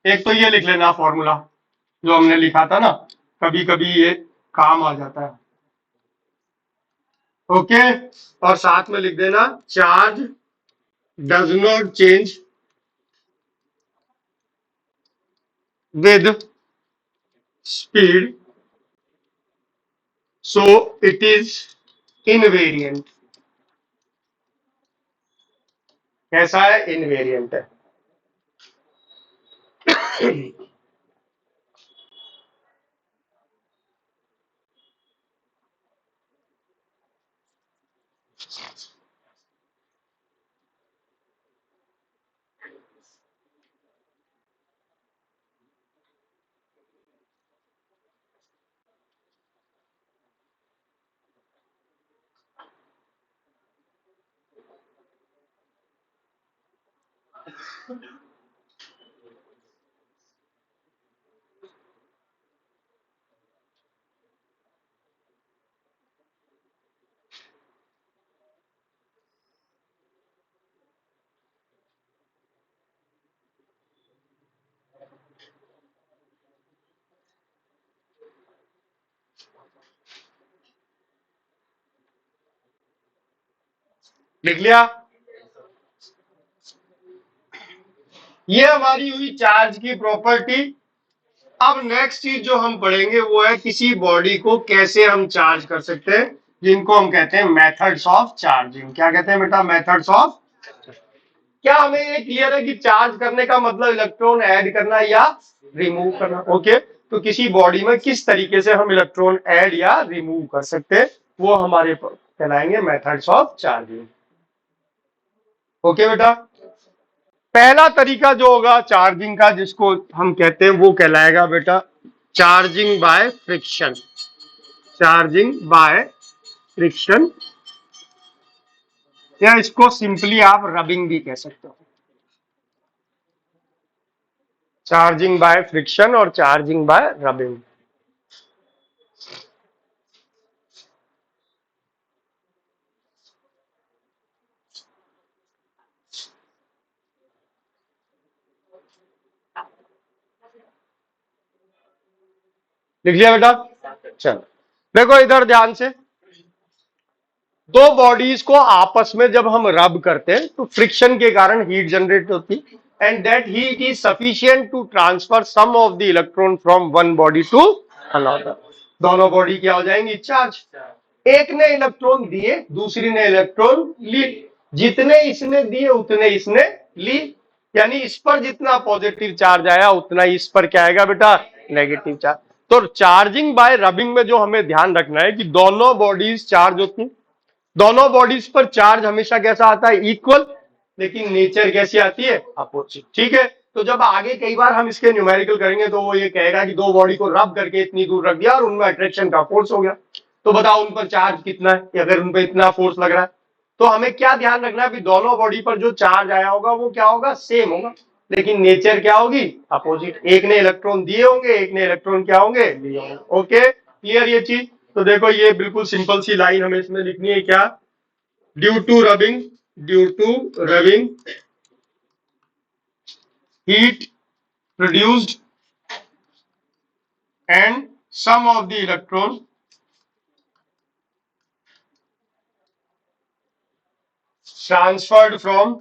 एक तो ये लिख लेना फॉर्मूला जो हमने लिखा था ना, कभी कभी ये काम आ जाता है। ओके, और साथ में लिख देना charge does not change with speed, so it is invariant. कैसा है, इनवेरिएंट है। लिख लिया, ये हमारी हुई चार्ज की प्रॉपर्टी। अब नेक्स्ट चीज जो हम पढ़ेंगे वो है किसी बॉडी को कैसे हम चार्ज कर सकते हैं, जिनको हम कहते हैं मेथड्स ऑफ चार्जिंग। क्या कहते हैं बेटा, मेथड्स ऑफ। क्या हमें ये क्लियर है कि चार्ज करने का मतलब इलेक्ट्रॉन ऐड करना या रिमूव करना। ओके, तो किसी बॉडी में किस तरीके से हम इलेक्ट्रॉन ऐड या रिमूव कर सकते हैं वो हमारे कहलाएंगे मेथड्स ऑफ चार्जिंग। ओके बेटा, पहला तरीका जो होगा चार्जिंग का जिसको हम कहते हैं वो कहलाएगा बेटा charging by friction. Charging by friction, या इसको सिंपली आप रबिंग भी कह सकते हो। चार्जिंग बाय फ्रिक्शन और चार्जिंग बाय रबिंग। लिख लिया बेटा, चलो देखो इधर ध्यान से, दो बॉडीज को आपस में जब हम रब करते हैं तो फ्रिक्शन के कारण हीट जनरेट होती है, and that heat is sufficient to transfer some of the electron from one body to another. दोनों बॉडी क्या हो जाएंगी, चार्ज। एक ने इलेक्ट्रॉन दिए, दूसरी ने इलेक्ट्रॉन ली, जितने इसने दिए उतने इसने ली। यानी इस पर जितना पॉजिटिव चार्ज आया उतना ही इस पर क्या आएगा बेटा, नेगेटिव चार्ज। तो चार्जिंग बाय रबिंग में जो हमें ध्यान रखना है कि दोनों बॉडीज चार्ज होती हैं, दोनों बॉडीज पर चार्ज हमेशा कैसा आता है, इक्वल, लेकिन नेचर कैसी आती है, अपोजिट। ठीक है, तो जब आगे कई बार हम इसके न्यूमेरिकल करेंगे तो वो ये कहेगा कि दो बॉडी को रब करके इतनी दूर रख दिया और उनमें अट्रैक्शन का फोर्स हो गया, तो बताओ उन पर चार्ज कितना है, अगर उन पर इतना फोर्स लग रहा है। तो हमें क्या ध्यान रखना है कि दोनों बॉडी पर जो चार्ज आया होगा वो क्या होगा, सेम होगा, लेकिन नेचर क्या होगी, अपोजिट। एक ने इलेक्ट्रॉन दिए होंगे, एक ने इलेक्ट्रॉन क्या होंगे, लिए होंगे। ओके, क्लियर ये चीज। तो देखो ये बिल्कुल सिंपल सी लाइन हमें इसमें लिखनी है, क्या, due to rubbing heat produced and some of the electron transferred from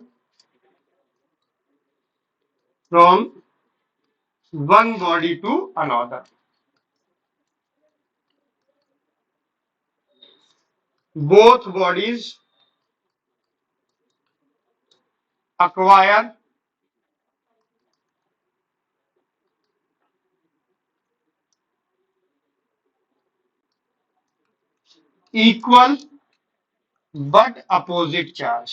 one body to another. Both bodies acquire equal but opposite charge.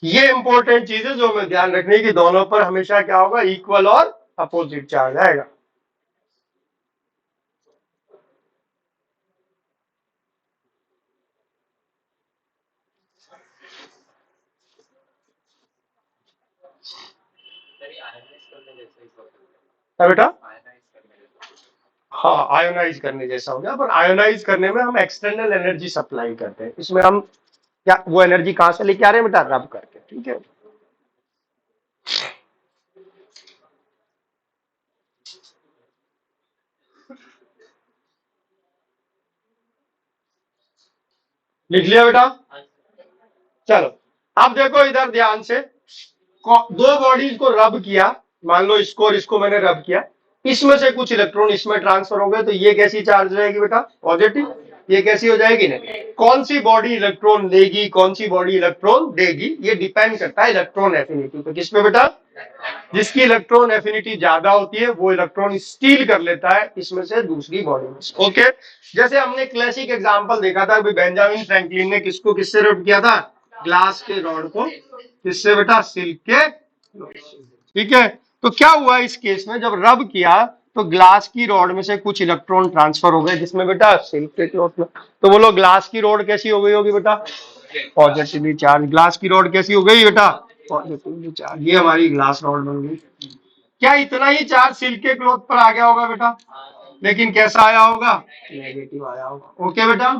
ये इंपॉर्टेंट चीज है जो हमें ध्यान रखनी है कि दोनों पर हमेशा क्या होगा, इक्वल और अपोजिट चार्ज आएगा। बेटा हाँ, आयोनाइज करने जैसा हो गया, पर आयोनाइज करने में हम एक्सटर्नल एनर्जी सप्लाई करते हैं, इसमें हम क्या वो एनर्जी कहां से लेके आ रहे हैं बेटा, रब करके। ठीक है, लिख लिया बेटा। चलो अब देखो इधर ध्यान से, दो बॉडीज को रब किया, मान लो इसको और इसको मैंने रब किया, इसमें से कुछ इलेक्ट्रॉन इसमें ट्रांसफर हो गए, तो ये कैसी चार्ज रहेगी बेटा, पॉजिटिव। ये कैसी हो जाएगी ना, कौन सी बॉडी इलेक्ट्रॉन लेगी, कौन सी बॉडी इलेक्ट्रॉन देगी, ये डिपेंड करता है इलेक्ट्रॉन एफिनिटी पे। किस पे बेटा, जिसकी इलेक्ट्रॉन एफिनिटी ज्यादा होती है वो इलेक्ट्रॉन स्टील कर लेता है इसमें से दूसरी बॉडी में। ओके, जैसे हमने क्लासिक एग्जांपल देखा था, बेंजामिन फ्रैंकलिन ने किसको किससे रब किया था, ग्लास के रॉड को किससे बेटा, सिल्क के। ठीक है, तो क्या हुआ इस केस में, जब रब किया तो ग्लास की रॉड में से कुछ इलेक्ट्रॉन ट्रांसफर हो गए, जिसमें बेटा, सिल्क के क्लॉथ में। तो बोलो ग्लास की रॉड कैसी हो गई होगी बेटा, पॉजिटिवली चार्ज। ग्लास की रॉड कैसी हो गई बेटा, पॉजिटिवली चार्ज। ये हमारी ग्लास रॉड बन गई। क्या इतना ही चार्ज सिल्क के क्लॉथ पर आ गया होगा बेटा, लेकिन कैसा आया होगा, नेगेटिव आया होगा। ओके बेटा,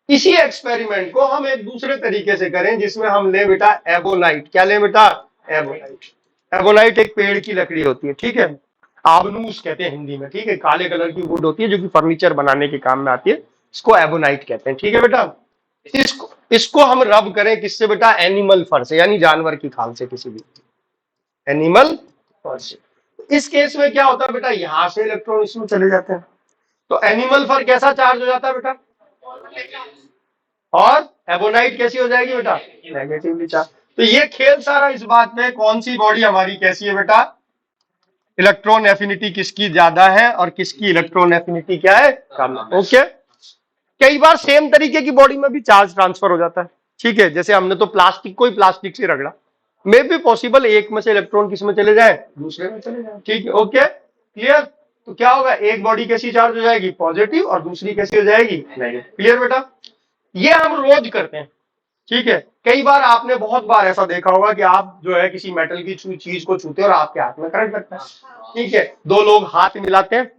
इसी एक्सपेरिमेंट को हम एक दूसरे तरीके से करें, जिसमें हम ले बेटा एबोनाइट। क्या ले बेटा, एबोनाइट। एबोनाइट एक पेड़ की लकड़ी होती है, ठीक है, आबनूस कहते हैं हिंदी में। ठीक है, काले कलर की वुड होती है जो कि फर्नीचर बनाने के काम में आती है, इसको एबोनाइट कहते हैं। ठीक है बेटा, इसको हम रब करें किससे बेटा, एनिमल फर से, यानी जानवर की खाल से, किसी भी एनिमल फर से। इस केस में क्या होता है बेटा, यहां से इलेक्ट्रॉन इसमें चले जाते हैं, तो एनिमल फर कैसा चार्ज हो जाता है बेटा, और एबोनाइट कैसी हो जाएगी बेटा, नेगेटिवली चार्ज। तो ये खेल सारा इस बात में कौन सी बॉडी हमारी कैसी है बेटा, इलेक्ट्रॉन एफिनिटी किसकी ज्यादा है और किसकी इलेक्ट्रॉन एफिनिटी क्या है, कम। ओके, कई बार सेम तरीके की बॉडी में भी चार्ज ट्रांसफर हो जाता है। ठीक है, जैसे हमने तो प्लास्टिक को ही प्लास्टिक से रगड़ा, मे भी पॉसिबल एक में से इलेक्ट्रॉन किस में चले जाए, दूसरे में चले जाए। ठीक है, ओके क्लियर। तो क्या होगा, एक बॉडी कैसी चार्ज हो जाएगी, पॉजिटिव, और दूसरी कैसी हो जाएगी, नेगेटिव। क्लियर बेटा, ये हम रोज करते हैं। ठीक है, कई बार आपने बहुत बार ऐसा देखा होगा कि आप जो है किसी मेटल की चीज को छूते हैं और आपके हाथ में करंट लगता है। ठीक है, दो लोग हाथ मिलाते हैं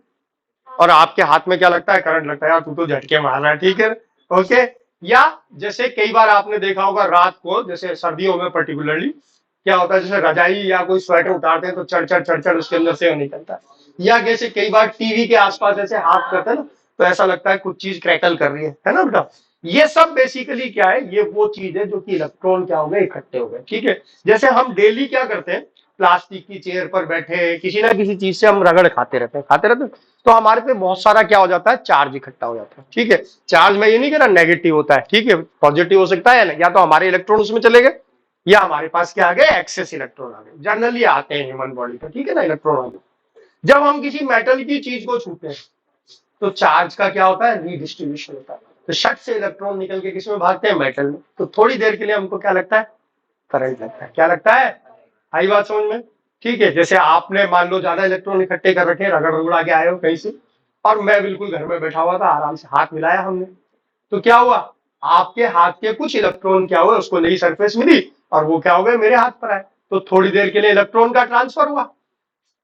और आपके हाथ में क्या लगता है, करंट लगता है, यार तू तो झटके मार रहा है। ठीक है, ओके। या जैसे कई बार आपने देखा होगा रात को, जैसे सर्दियों में पर्टिकुलरली क्या होता है, जैसे रजाई या कोई स्वेटर उतारते हैं तो चढ़ उसके अंदर से निकलता है। या जैसे कई बार टीवी के आसपास ऐसे हाथ करते हैं ना, तो ऐसा लगता है कुछ चीज क्रैकल कर रही है ना बेटा। ये सब बेसिकली क्या है, ये वो चीज है जो कि इलेक्ट्रॉन क्या हो गए, इकट्ठे हो गए। ठीक है, जैसे हम डेली क्या करते हैं, प्लास्टिक की चेयर पर बैठे किसी ना किसी चीज से हम रगड़ खाते रहते हैं, तो हमारे पे बहुत सारा क्या हो जाता है, चार्ज इकट्ठा हो जाता है। ठीक है, चार्ज मैं ये नहीं कह रहा नेगेटिव होता है, ठीक है, पॉजिटिव हो सकता है, या तो हमारे इलेक्ट्रॉन उसमें चले गए या हमारे पास क्या आ गए, एक्सेस इलेक्ट्रॉन आ गए, जनरली आते हैं ह्यूमन बॉडी पे, ठीक है ना, इलेक्ट्रॉन आ गए। जब हम किसी मेटल की चीज को छूते हैं तो चार्ज का क्या होता है, रीडिस्ट्रीब्यूशन होता है। तो शट से इलेक्ट्रॉन निकल के किसमें भागते हैं, मेटल में। तो थोड़ी देर के लिए हमको क्या लगता है, करंट लगता है। क्या लगता है, आई बात समझ में? ठीक है, जैसे आपने मान लो ज्यादा इलेक्ट्रॉन इकट्ठे कर रखे, रगड़ रगड़ा के आए हो कहीं से, और मैं बिल्कुल घर में बैठा हुआ था, आराम से हाथ मिलाया हमने, तो क्या हुआ, आपके हाथ के कुछ इलेक्ट्रॉन क्या हुए, उसको नई सरफेस मिली, और वो क्या हो गए, मेरे हाथ पर आए। तो थोड़ी देर के लिए इलेक्ट्रॉन का ट्रांसफर हुआ।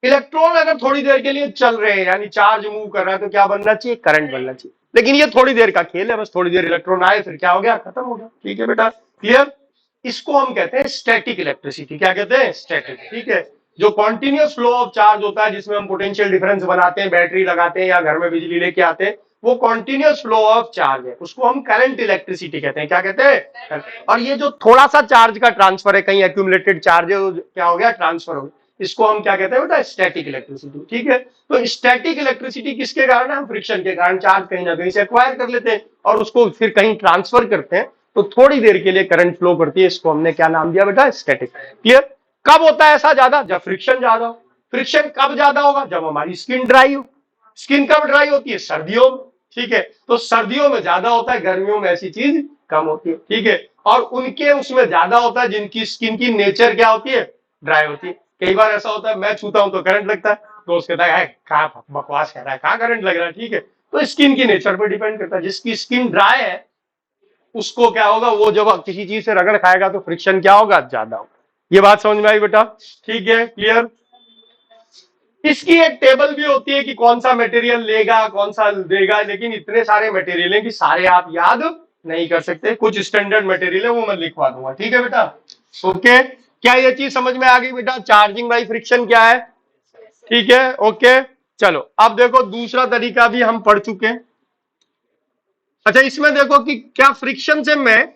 इलेक्ट्रॉन अगर थोड़ी देर के लिए चल रहे हैं, यानी चार्ज मूव कर रहा है, तो क्या बनना चाहिए, करंट बनना चाहिए। लेकिन ये थोड़ी देर का खेल है, बस थोड़ी देर इलेक्ट्रॉन आए, फिर क्या हो गया, खत्म हो गया। ठीक है बेटा, क्लियर? इसको हम कहते हैं स्टैटिक इलेक्ट्रिसिटी। क्या कहते हैं, स्टैटिक। ठीक है, जो कॉन्टिन्यूस फ्लो ऑफ चार्ज होता है, जिसमें हम पोटेंशियल डिफरेंस बनाते हैं, बैटरी लगाते हैं या घर में बिजली लेके आते हैं, वो कॉन्टिन्यूस फ्लो ऑफ चार्ज है, उसको हम करंट इलेक्ट्रिसिटी कहते हैं। क्या कहते हैं? और ये जो थोड़ा सा चार्ज का ट्रांसफर है, कहीं एक्यूमुलेटेड चार्ज है, क्या हो गया, ट्रांसफर हो गया, इसको हम क्या कहते हैं बेटा, स्टैटिक इलेक्ट्रिसिटी। ठीक है, तो स्टैटिक इलेक्ट्रिसिटी किसके कारण है, हम फ्रिक्शन के कारण चार्ज कहीं ना कहीं से एक्वायर कर लेते हैं और उसको फिर कहीं ट्रांसफर करते हैं, तो थोड़ी देर के लिए करंट फ्लो करती है, इसको हमने क्या नाम दिया बेटा, स्टैटिक। क्लियर? कब होता है ऐसा ज्यादा, जब फ्रिक्शन ज्यादा हो। फ्रिक्शन कब ज्यादा होगा, जब हमारी स्किन ड्राई हो। स्किन कब ड्राई होती है, सर्दियों में। ठीक है, तो सर्दियों में ज्यादा होता है, गर्मियों में ऐसी चीज कम होती है। ठीक है, और उनके उसमें ज्यादा होता है जिनकी स्किन की नेचर क्या होती है, ड्राई होती है। कई बार ऐसा होता है, मैं छूता हूं तो करंट लगता है, दोस्त कहता है कहाँ बकवास कह रहा है, कहाँ करंट लग रहा है। ठीक है, तो स्किन की नेचर पर डिपेंड करता है। जिसकी स्किन ड्राई है उसको क्या होगा, वो जब किसी चीज से रगड़ खाएगा तो फ्रिक्शन क्या होगा, ज्यादा होगा। ये बात समझ में आई बेटा? ठीक है, क्लियर? इसकी एक टेबल भी होती है कि कौन सा मटेरियल लेगा, कौन सा देगा, लेकिन इतने सारे मटेरियल हैं कि सारे आप याद नहीं कर सकते। कुछ स्टैंडर्ड मटेरियल है, वो मैं लिखवा दूंगा। ठीक है बेटा, ओके? क्या ये चीज समझ में आ गई बेटा, चार्जिंग बाई फ्रिक्शन क्या है? ठीक है, ओके। चलो अब देखो, दूसरा तरीका भी हम पढ़ चुके हैं। अच्छा, इसमें देखो कि क्या फ्रिक्शन से मैं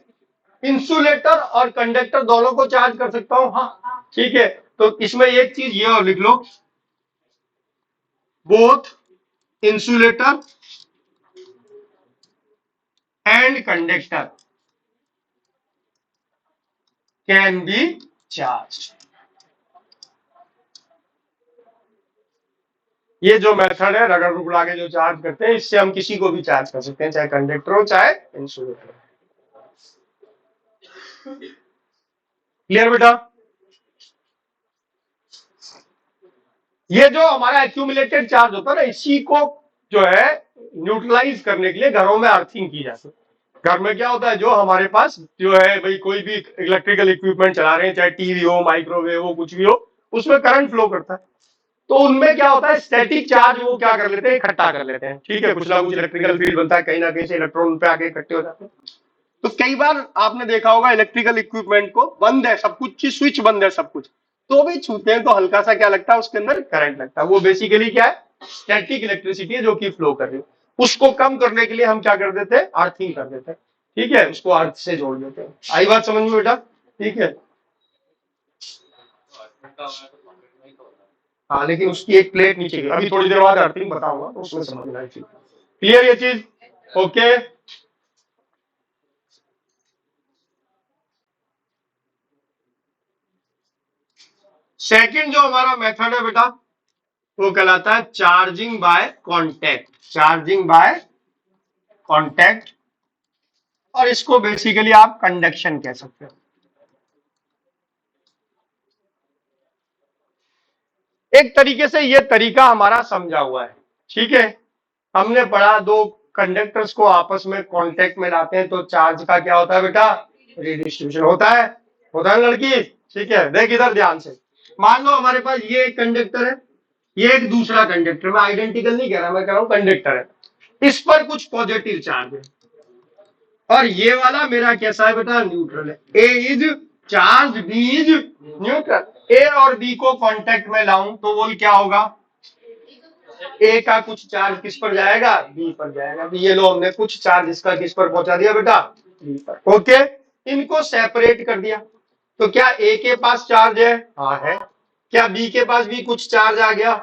इंसुलेटर और कंडक्टर दोनों को चार्ज कर सकता हूं? हाँ, ठीक है। तो इसमें एक चीज ये और लिख लो, both insulator and conductor can be charge. ये जो मेथड है, रगड़ रुगड़ा के जो चार्ज करते हैं, इससे हम किसी को भी चार्ज कर सकते हैं, चाहे कंडक्टर हो चाहे इंसुलेटर। क्लियर बेटा? ये जो हमारा एक्यूमुलेटेड चार्ज होता है ना, इसी को जो है न्यूट्रलाइज करने के लिए घरों में अर्थिंग की जाती है। घर में क्या होता है, जो हमारे पास जो है भाई, कोई भी इलेक्ट्रिकल इक्विपमेंट चला रहे हैं, चाहे टीवी हो, माइक्रोवेव हो, कुछ भी हो, उसमें करंट फ्लो करता है। तो उनमें क्या होता है, स्टैटिक चार्ज वो क्या कर लेते हैं, इकट्ठा कर लेते हैं। ठीक है, कुछ ना कुछ इलेक्ट्रिकल फील्ड बनता है, कहीं ना कहीं से इलेक्ट्रॉन पे आके इकट्ठे हो जाते हैं। तो कई बार आपने देखा होगा, इलेक्ट्रिकल इक्विपमेंट को बंद है सब कुछ, स्विच बंद है सब कुछ, तो भी छूते हैं तो हल्का सा क्या लगता है, उसके अंदर करंट लगता है। वो बेसिकली क्या है, स्टैटिक इलेक्ट्रिसिटी है जो कि फ्लो कर रही है। उसको कम करने के लिए हम क्या कर देते हैं, अर्थिंग कर देते हैं। ठीक है, उसको अर्थ से जोड़ देते हैं। आई बात समझ में बेटा? ठीक है, हाँ, लेकिन उसकी एक प्लेट नीचे की, अभी थोड़ी देर बाद अर्थिंग बताऊंगा तो उसमें समझना चाहिए। क्लियर ये चीज? ओके। सेकंड जो हमारा मेथड है बेटा, वो कहलाता है charging by contact. Charging by contact, और इसको बेसिकली आप कंडक्शन कह सकते हो। एक तरीके से ये तरीका हमारा समझा हुआ है। ठीक है, हमने पढ़ा, दो कंडक्टर्स को आपस में कांटेक्ट में लाते हैं तो चार्ज का क्या होता है बेटा, रिडिस्ट्रीब्यूशन होता है। होता है लड़की? ठीक है, देख इधर ध्यान से। मान लो हमारे पास ये एक कंडक्टर है, ये एक दूसरा कंडक्टर, मैं आइडेंटिकल नहीं कह रहा, मैं कह रहा हूं कंडक्टर है, इस पर कुछ पॉजिटिव चार्ज है, और ये वाला मेरा कैसा है बेटा, न्यूट्रल है। A is charge, B is neutral. A और बी को कांटेक्ट में लाऊं तो वो क्या होगा, ए का कुछ चार्ज किस पर जाएगा, बी पर जाएगा। ये लो, हमने कुछ चार्ज इसका किस पर पहुंचा दिया बेटा, बी पर। ओके, इनको सेपरेट कर दिया, तो क्या ए के पास चार्ज है, हाँ है। क्या बी के पास भी कुछ चार्ज आ गया?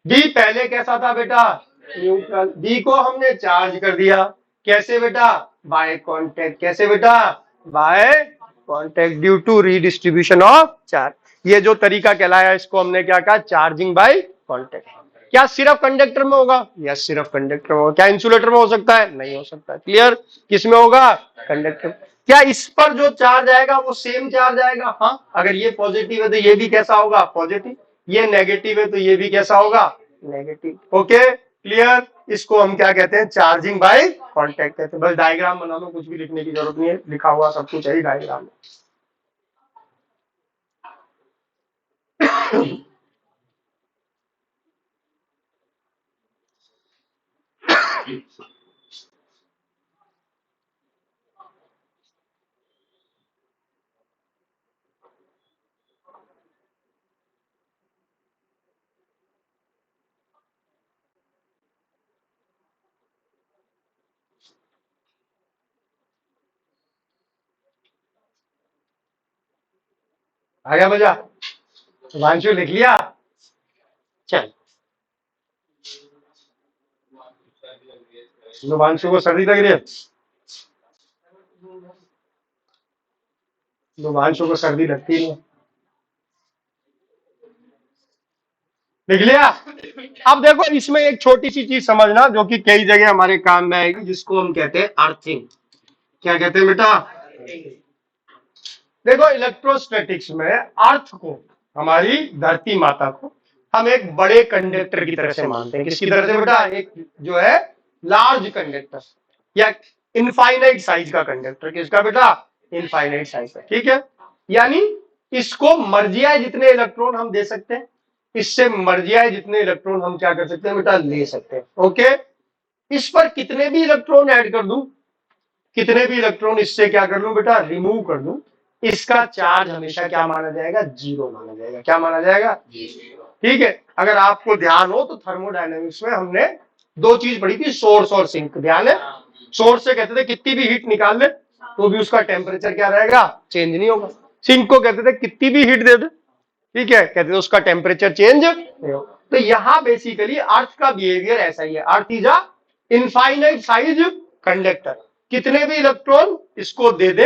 बी पहले कैसा था बेटा, न्यूट्रल। बी को हमने चार्ज कर दिया, कैसे बेटा, बाय कांटेक्ट। कैसे बेटा, by contact due to redistribution of charge. ये जो तरीका कहलाया इसको हमने क्या कहा, चार्जिंग बाय कांटेक्ट। क्या सिर्फ कंडक्टर में होगा? यस, सिर्फ कंडक्टर में होगा। क्या इंसुलेटर में हो सकता है? नहीं हो सकता। क्लियर? किस में होगा? कंडक्टर। क्या इस पर जो चार्ज आएगा वो सेम चार्ज आएगा? हाँ, अगर ये पॉजिटिव है तो ये भी कैसा होगा? पॉजिटिव। ये नेगेटिव है तो ये भी कैसा होगा? नेगेटिव। Okay, clear? इसको हम क्या कहते हैं? चार्जिंग बाय कांटेक्ट कहते हैं। बस डायग्राम बना लो, कुछ भी लिखने की जरूरत नहीं है, लिखा हुआ सब कुछ है डायग्राम में। आ गया मजा? वांशु लिख लिया? चल, वांशु को सर्दी लग रही है? वांशु को सर्दी लगती नहीं। लिख लिया? अब देखो, इसमें एक छोटी सी चीज समझना जो कि कई जगह हमारे काम में आएगी, जिसको हम कहते हैं अर्थिंग। क्या कहते हैं बेटा? देखो, इलेक्ट्रोस्टैटिक्स में अर्थ को, हमारी धरती माता को, हम एक बड़े कंडक्टर की तरह से मानते हैं। किसकी तरह से बेटा? एक जो है लार्ज कंडक्टर या इनफाइनाइट साइज का कंडक्टर। किसका बेटा? इनफाइनाइट साइज का। ठीक है, यानी इसको मर्जी आए जितने इलेक्ट्रॉन हम दे सकते हैं, इससे मर्जी आए जितने इलेक्ट्रॉन हम क्या कर सकते हैं बेटा? ले सकते हैं। ओके, इस पर कितने भी इलेक्ट्रॉन ऐड कर दूं, कितने भी इलेक्ट्रॉन इससे क्या कर लूं बेटा? रिमूव कर दूं, इसका चार्ज हमेशा क्या माना जाएगा? जीरो माना जाएगा। क्या माना जाएगा? ठीक है। अगर आपको ध्यान हो तो थर्मोडायनेमिक्स में हमने दो चीज पढ़ी थी, सोर्स और सिंक। ध्यान है? सोर्स से कहते थे कितनी भी हीट निकाल ले तो भी उसका टेम्परेचर क्या रहेगा? चेंज नहीं होगा। सिंक को कहते थे कितनी भी हीट दे दे, ठीक है, कहते थे उसका टेम्परेचर चेंज नहीं होगा। तो यहाँ बेसिकली अर्थ का बिहेवियर ऐसा ही है। Earth is a infinite size conductor. कितने भी इलेक्ट्रॉन इसको दे दे,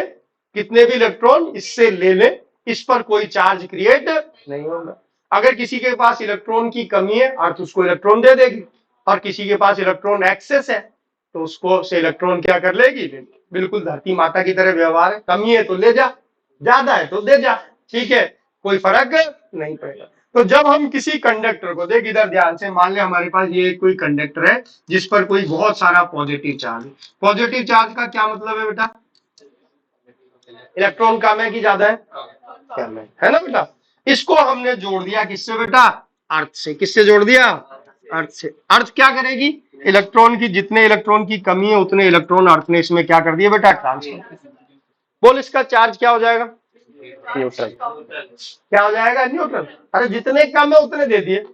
कितने भी इलेक्ट्रॉन इससे ले ले, इस पर कोई चार्ज क्रिएट नहीं होगा। अगर किसी के पास इलेक्ट्रॉन की कमी है, अर्थ उसको इलेक्ट्रॉन दे देगी, और किसी के पास इलेक्ट्रॉन एक्सेस है तो उसको से इलेक्ट्रॉन क्या कर लेगी? बिल्कुल धरती माता की तरह व्यवहार है। कमी है तो ले जा, ज्यादा है तो दे जा। ठीक है, कोई फर्क नहीं पड़ेगा। तो जब हम किसी कंडक्टर को, देख इधर ध्यान से, मान ले हमारे पास ये कोई कंडक्टर है जिस पर कोई बहुत सारा पॉजिटिव चार्ज है। पॉजिटिव चार्ज का क्या मतलब है बेटा? इलेक्ट्रॉन कम है कि ज्यादा है? कम है ना बेटा? इसको हमने जोड़ दिया किससे बेटा? अर्थ से। किससे जोड़ दिया? अर्थ से। अर्थ क्या करेगी? इलेक्ट्रॉन की, जितने इलेक्ट्रॉन की कमी है उतने इलेक्ट्रॉन अर्थ ने इसमें क्या कर दिया बेटा? ट्रांसफर। बोल, इसका चार्ज क्या हो जाएगा? न्यूट्रल। क्या हो जाएगा? न्यूट्रल। अरे जितने कम है उतने दे दिए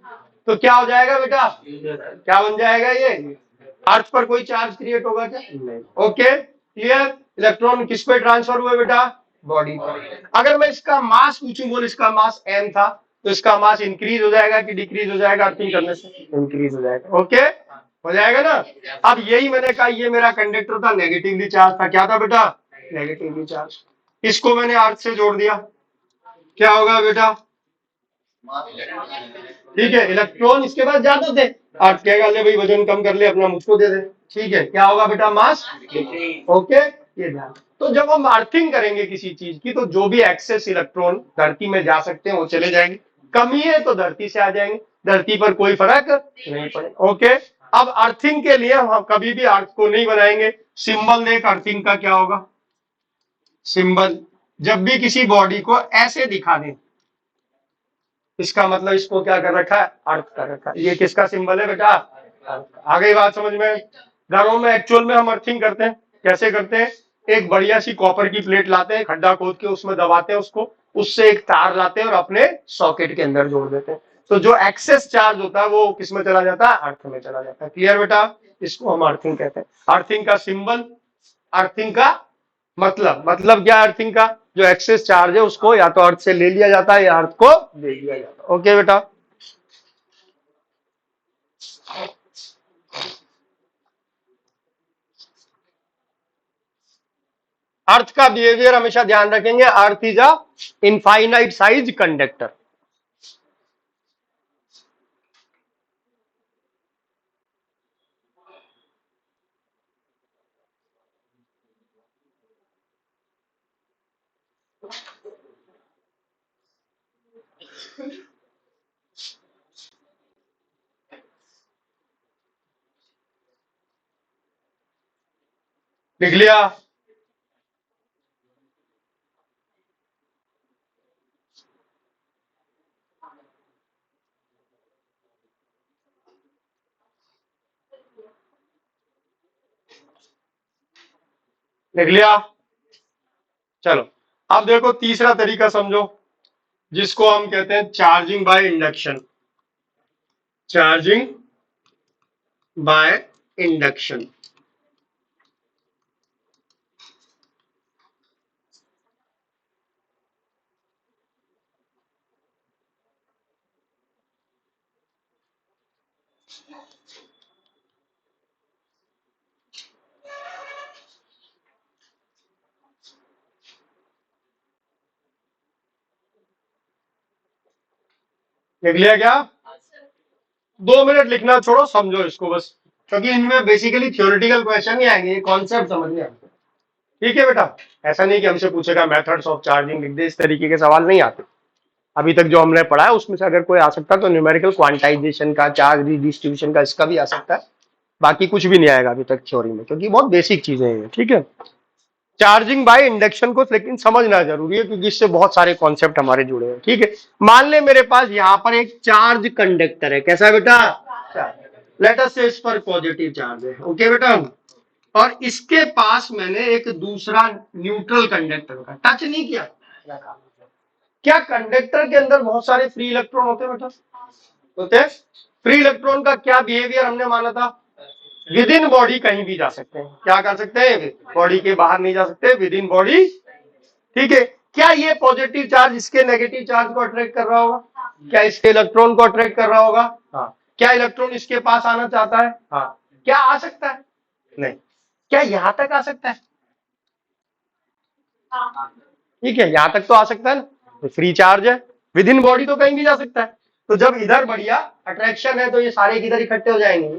तो क्या हो जाएगा बेटा? क्या बन जाएगा ये? अर्थ पर कोई चार्ज क्रिएट होगा क्या? नहीं। Okay, clear? इलेक्ट्रॉन किस पे ट्रांसफर हुए बेटा? बॉडी पर। अगर मैं इसका मास पूछूं, बोल इसका मास m था, तो इसका मास इंक्रीज हो जाएगा कि डिक्रीज हो जाएगा अर्थिंग करने से? इंक्रीज हो जाएगा। ओके, हो जाएगा ना? अब यही मैंने कहा, ये मेरा कंडक्टर था, नेगेटिवली चार्ज था। क्या था बेटा? Negatively charge. इसको मैंने अर्थ से जोड़ दिया, क्या होगा बेटा? ठीक है, इलेक्ट्रॉन इसके पास ज्यादा थे, अर्थ कहेगा ले भाई वजन कम कर ले अपना, मुझको दे दे। ठीक है, क्या होगा बेटा? मास। ओके, ये ध्यान। तो जब हम अर्थिंग करेंगे किसी चीज की, तो जो भी एक्सेस इलेक्ट्रॉन धरती में जा सकते हैं वो चले जाएंगे, कमी है तो धरती से आ जाएंगे, धरती पर कोई फर्क नहीं पड़ेगा। ओके, अब अर्थिंग के लिए हम कभी भी अर्थ को नहीं बनाएंगे। सिंबल देख, अर्थिंग का क्या होगा? सिंबल जब भी किसी बॉडी को ऐसे दिखा दें, इसका मतलब इसको क्या कर रखा है? अर्थ कर रखा है। ये किसका सिंबल है बेटा? आ गई बात समझ में? घरों में एक्चुअल में हम अर्थिंग करते हैं, कैसे करते हैं? एक बढ़िया सी कॉपर की प्लेट लाते हैं, खड्डा खोद के उसमें दबाते हैं उसको, उससे एक तार लाते हैं और अपने सॉकेट के अंदर जोड़ देते हैं। तो जो एक्सेस चार्ज होता है वो किस में चला जाता है? अर्थ में चला जाता है। क्लियर बेटा? इसको हम अर्थिंग कहते हैं। अर्थिंग का सिंबल, अर्थिंग का मतलब क्या? अर्थिंग का जो एक्सेस चार्ज है उसको या तो अर्थ से ले लिया जाता है या अर्थ को दे दिया जाता है। ओके बेटा? अर्थ का बिहेवियर हमेशा ध्यान रखेंगे। Earth is a infinite size conductor. लिख लिया? लिख लिया? चलो अब देखो तीसरा तरीका समझो, जिसको हम कहते हैं charging by induction. Charging by induction. लिख लिया क्या? 2 मिनट लिखना छोड़ो, समझो इसको बस, क्योंकि इनमें बेसिकली थ्योरेटिकल क्वेश्चन ही आएंगे, ये कॉन्सेप्ट समझने आते। ठीक है बेटा, ऐसा नहीं कि हमसे पूछेगा मेथड्स ऑफ चार्जिंग लिख दे, इस तरीके के सवाल नहीं आते। अभी तक जो हमने पढ़ा है उसमें से अगर कोई आ सकता है तो न्यूमेरिकल क्वांटाइजेशन का, चार्ज रिडिस्ट्रीब्यूशन का, इसका भी आ सकता है। बाकी कुछ भी नहीं आएगा अभी तक थ्योरी में, क्योंकि बहुत बेसिक चीजें हैं। ठीक है, चार्जिंग बाय इंडक्शन को लेकिन समझना जरूरी है, क्योंकि इससे बहुत सारे कॉन्सेप्ट हमारे जुड़े हैं। ठीक है, मान ले मेरे पास यहाँ पर एक चार्ज कंडक्टर है। कैसा है बेटा? लेट अस से इस पर पॉजिटिव चार्ज है। ओके बेटा, और इसके पास मैंने एक दूसरा न्यूट्रल कंडक्टर का टच नहीं किया। क्या कंडक्टर के अंदर बहुत सारे फ्री इलेक्ट्रॉन होते हैं बेटा? होते हैं। फ्री इलेक्ट्रॉन का क्या बिहेवियर हमने माना था? विद इन बॉडी कहीं भी जा सकते हैं। क्या कर सकते हैं? बॉडी के बाहर नहीं जा सकते, विद इन बॉडी। ठीक है, क्या ये पॉजिटिव चार्ज इसके नेगेटिव चार्ज को अट्रैक्ट कर रहा होगा? क्या इसके इलेक्ट्रॉन को अट्रैक्ट कर रहा होगा? हाँ। क्या इलेक्ट्रॉन इसके पास आना चाहता है? हाँ। क्या आ सकता है? नहीं। क्या यहां तक आ सकता है? ठीक है, यहां तक तो आ सकता है ना, तो फ्री चार्ज है, विद इन बॉडी तो कहीं भी जा सकता है। तो जब इधर बढ़िया अट्रैक्शन है तो ये सारे किधर इकट्ठे हो जाएंगे।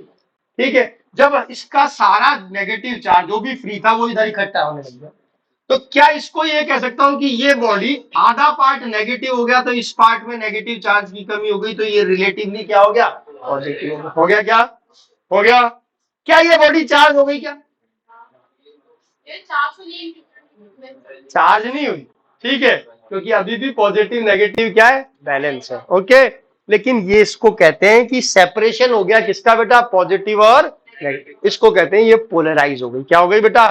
ठीक है, जब इसका सारा नेगेटिव चार्ज जो भी फ्री था वो इधर इकट्ठा होने लग गया, तो क्या इसको ये कह सकता हूं कि ये बॉडी आधा पार्ट नेगेटिव हो गया, तो इस पार्ट में नेगेटिव चार्ज की कमी हो गई, तो ये रिलेटिवली क्या हो गया? पॉजिटिव हो गया। क्या हो गया? क्या ये बॉडी चार्ज हो गई? क्या चार्ज नहीं हुई? ठीक है, क्योंकि अभी भी पॉजिटिव नेगेटिव क्या है? बैलेंस है। ओके, लेकिन ये इसको कहते हैं कि सेपरेशन हो गया किसका बेटा? पॉजिटिव और नेगेटिव। इसको कहते हैं ये पोलराइज हो गई। क्या हो गई बेटा?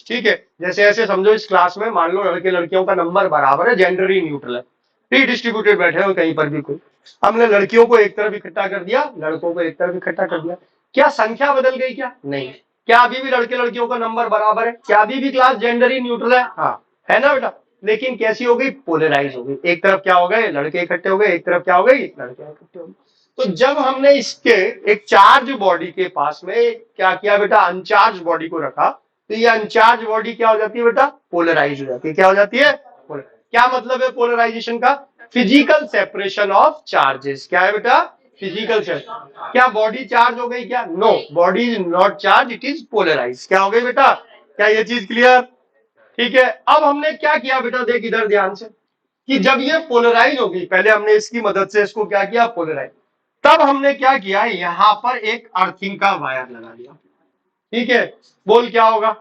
ठीक है, जैसे ऐसे समझो इस क्लास में मान लो लड़के लड़कियों का नंबर बराबर है, जेंडर न्यूट्रल है, प्री डिस्ट्रीब्यूटेड बैठे हो कहीं पर भी कोई, हमने लड़कियों को एक तरफ इकट्ठा कर दिया, लड़कों को एक तरफ इकट्ठा कर दिया, क्या संख्या बदल गई? क्या नहीं। क्या अभी भी लड़के लड़कियों का नंबर बराबर है? क्या अभी भी क्लास जेंडर न्यूट्रल है? हाँ, है ना बेटा? लेकिन कैसी हो गई? पोलराइज हो गई। एक तरफ क्या हो गए? लड़के इकट्ठे हो गए, एक तरफ क्या हो गई? लड़के इकट्ठे हो गए। तो जब हमने इसके एक चार्ज बॉडी के पास में क्या किया बेटा? अनचार्ज बॉडी को रखा, तो ये अनचार्ज बॉडी क्या हो जाती है बेटा? पोलराइज हो जाती है। क्या हो जाती है? क्या मतलब है पोलराइजेशन का? Physical separation of charges. क्या है बेटा? Physical separation. क्या बॉडी चार्ज हो गई? क्या? No, body is not charge, it is polarize. क्या हो गई बेटा? क्या ये चीज क्लियर? ठीक है, अब हमने क्या किया बेटा? देख इधर ध्यान से, कि जब ये पोलराइज हो गई, पहले हमने इसकी मदद से इसको क्या किया? पोलराइज। तब हमने क्या किया? यहां पर एक अर्थिंग का वायर लगा दिया। ठीक है, बोल क्या होगा?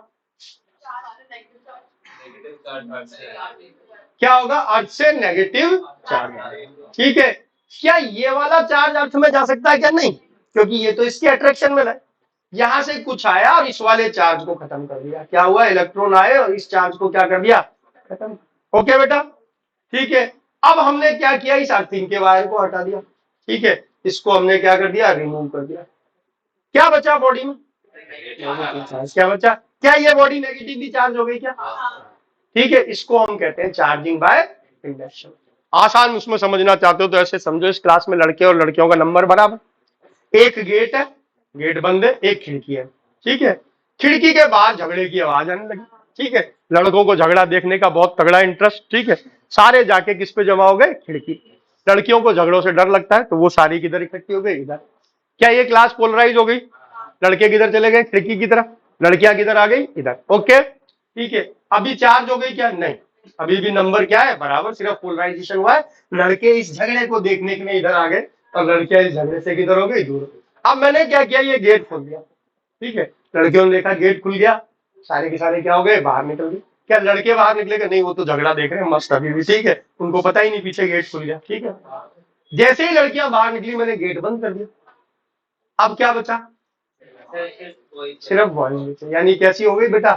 क्या होगा? अर्थ से नेगेटिव चार्ज। ठीक है, क्या ये वाला चार्ज अर्थ में जा सकता है? क्या नहीं, क्योंकि ये तो इसके अट्रैक्शन में है। यहां से कुछ आया और इस वाले चार्ज को खत्म कर दिया। क्या हुआ? इलेक्ट्रॉन आए और इस चार्ज को क्या कर दिया? खत्म। ओके बेटा, ठीक है। अब हमने क्या किया? इस अर्थिंग के वायर को हटा दिया। ठीक है, इसको हमने क्या कर दिया? रिमूव कर दिया। क्या बचा बॉडी में? क्या बचा? क्या ये बॉडी नेगेटिवली चार्ज हो गई? क्या? ठीक है, इसको हम कहते हैं चार्जिंग बाय इंडक्शन। आसान उसमें समझना चाहते हो तो ऐसे समझो, इस क्लास में लड़के और लड़कियों का नंबर बराबर, एक गेट है, गेट बंद है, एक खिड़की है। ठीक है, खिड़की के बाहर झगड़े की आवाज आने लगी। ठीक है, लड़कों को झगड़ा देखने का बहुत तगड़ा इंटरेस्ट, ठीक है, सारे जाके किस पे जमा हो गए, खिड़की। लड़कियों को झगड़ों से डर लगता है तो वो सारी किधर इकट्ठी हो गई, इधर। क्या ये क्लास पोलराइज हो गई? लड़के किधर चले गए, खिड़की की तरफ, लड़कियां किधर आ गई, इधर। ओके, ठीक है, अभी चार्ज हो गई क्या? नहीं, अभी भी नंबर क्या है, बराबर, सिर्फ पोलराइजेशन हुआ है। लड़के इस झगड़े को देखने के लिए इधर आ गए और लड़कियां इस झगड़े से किधर हो गई, दूर। अब मैंने क्या किया, ये गेट खोल दिया, ठीक है, लड़कियों ने देखा गेट खुल गया, सारे के सारे क्या हो गए, बाहर निकल गए। क्या लड़के बाहर निकलेगा? नहीं, वो तो झगड़ा देख रहे हैं मस्त अभी भी, ठीक है, उनको पता ही नहीं पीछे गेट खुल गया, ठीक है। जैसे ही लड़कियां बाहर निकली मैंने गेट बंद कर दिया। अब क्या बचा, सिर्फ बॉडी बचे, यानी कैसी हो गई बेटा,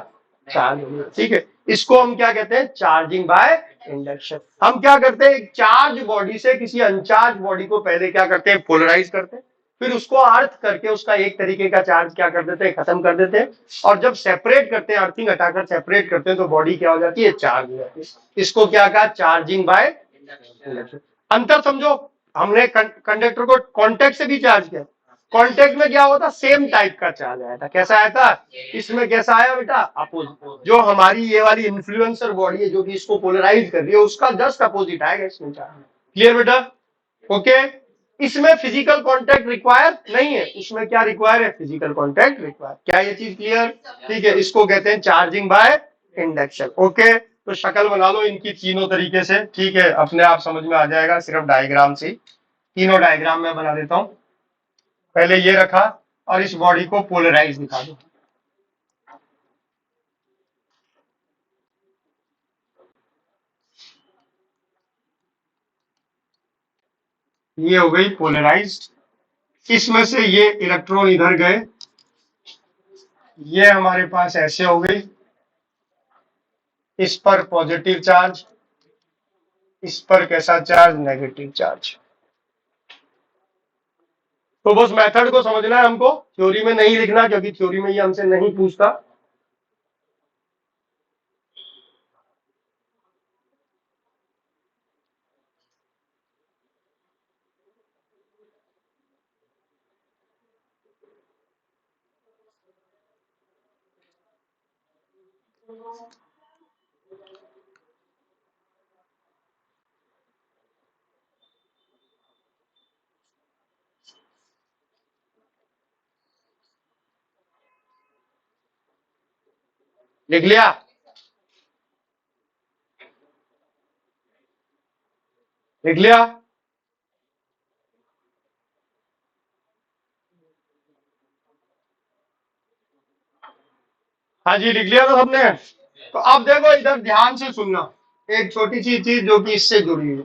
चार्ज हो गई, ठीक है। इसको हम क्या कहते हैं, चार्जिंग बाय इंडक्शन। हम क्या करते हैं, एक चार्ज बॉडी से किसी अनचार्ज बॉडी को पहले क्या करते हैं, पोलराइज करते हैं, फिर उसको अर्थ करके उसका एक तरीके का चार्ज क्या कर देते हैं, खत्म कर देते हैं। और जब सेपरेट करते हैं, अर्थिंग हटाकर सेपरेट करते हैं, तो बॉडी क्या हो जाती है, चार्ज हो जाती है। इसको क्या कहा, चार्जिंग बाय इंडक्शन। अंतर समझो, हमने कंडक्टर को कॉन्टेक्ट से भी चार्ज किया, कॉन्टेक्ट में क्या होता, सेम टाइप का चार्ज आया था। कैसा आया था, इसमें कैसा आया बेटा, अपोजिट। जो हमारी ये वाली इन्फ्लुएंसर बॉडी है जो कि इसको पोलराइज कर रही है, उसका जस्ट अपोजिट आएगा इसमें चार्ज। क्लियर बेटा? ओके, इसमें फिजिकल कांटेक्ट रिक्वायर नहीं है, इसमें क्या रिक्वायर है, फिजिकल कांटेक्ट रिक्वायर। क्या ये चीज क्लियर? ठीक है, इसको कहते हैं चार्जिंग बाय इंडक्शन। ओके, तो शक्ल बना लो इनकी तीनों तरीके से, ठीक है, अपने आप समझ में आ जाएगा सिर्फ डायग्राम से। तीनों डायग्राम में बना देता हूं। पहले ये रखा और इस बॉडी को पोलराइज दिखा दो। ये हो गई पोलराइज्ड। इसमें से ये इलेक्ट्रॉन इधर गए, ये हमारे पास ऐसे हो गई, इस पर पॉजिटिव चार्ज, इस पर कैसा चार्ज, नेगेटिव चार्ज। तो बस मेथड को समझना है हमको, थ्योरी में नहीं लिखना, क्योंकि थ्योरी में ये हमसे नहीं पूछता। लिख लिया? लिख लिया? हाँ जी, लिख लिया तो सबने। तो अब देखो इधर ध्यान से सुनना, एक छोटी सी चीज जो कि इससे जुड़ी है।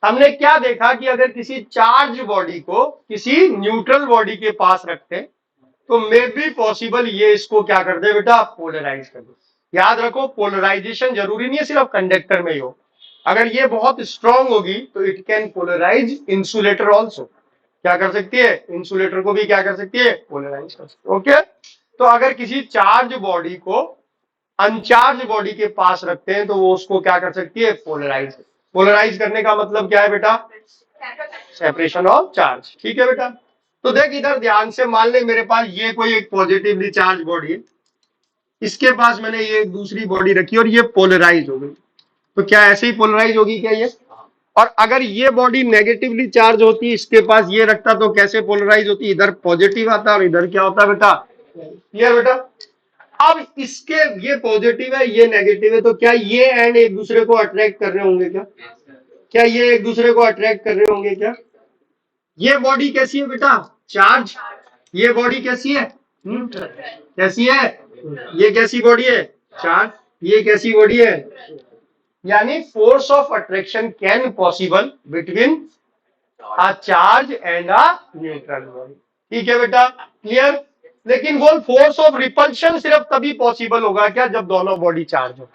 हमने क्या देखा कि अगर किसी चार्ज बॉडी को किसी न्यूट्रल बॉडी के पास रखते हैं तो मे बी पॉसिबल ये इसको क्या कर दे बेटा, पोलराइज कर दे। याद रखो, पोलराइजेशन जरूरी नहीं है सिर्फ कंडक्टर में ही हो, अगर ये बहुत स्ट्रांग होगी तो it can polarize insulator also. क्या कर सकती है, इंसुलेटर को भी क्या कर सकती है, पोलराइज कर सकती है। ओके, तो अगर किसी चार्ज बॉडी को अनचार्ज बॉडी के पास रखते हैं तो वो उसको क्या कर सकती है, पोलराइज। पोलराइज करने का मतलब क्या है बेटा, सेपरेशन ऑफ चार्ज। ठीक है बेटा, तो देख इधर ध्यान से, मान ले मेरे पास ये कोई एक पॉजिटिवली चार्ज बॉडी है, इसके पास मैंने ये एक दूसरी बॉडी रखी और ये पोलराइज हो गई, तो क्या ऐसे ही पोलराइज होगी क्या ये? और अगर ये बॉडी नेगेटिवली चार्ज होती, इसके पास ये रखता, तो कैसे पोलराइज होती, इधर पॉजिटिव आता और इधर क्या होता बेटा, क्लियर बेटा? अब इसके ये पॉजिटिव है ये नेगेटिव है, तो क्या ये एंड एक दूसरे को अट्रैक्ट कर रहे होंगे क्या? क्या ये एक दूसरे को अट्रैक्ट कर रहे होंगे क्या? ये बॉडी कैसी है बेटा, चार्ज। ये बॉडी कैसी है, कैसी है, ये कैसी बॉडी है, चार्ज। ये कैसी बॉडी है, यानी force of attraction can possible between a charge and a neutral body. ठीक है बेटा, क्लियर? लेकिन वो फोर्स ऑफ रिपल्शन सिर्फ तभी पॉसिबल होगा क्या, जब दोनों बॉडी चार्ज हो।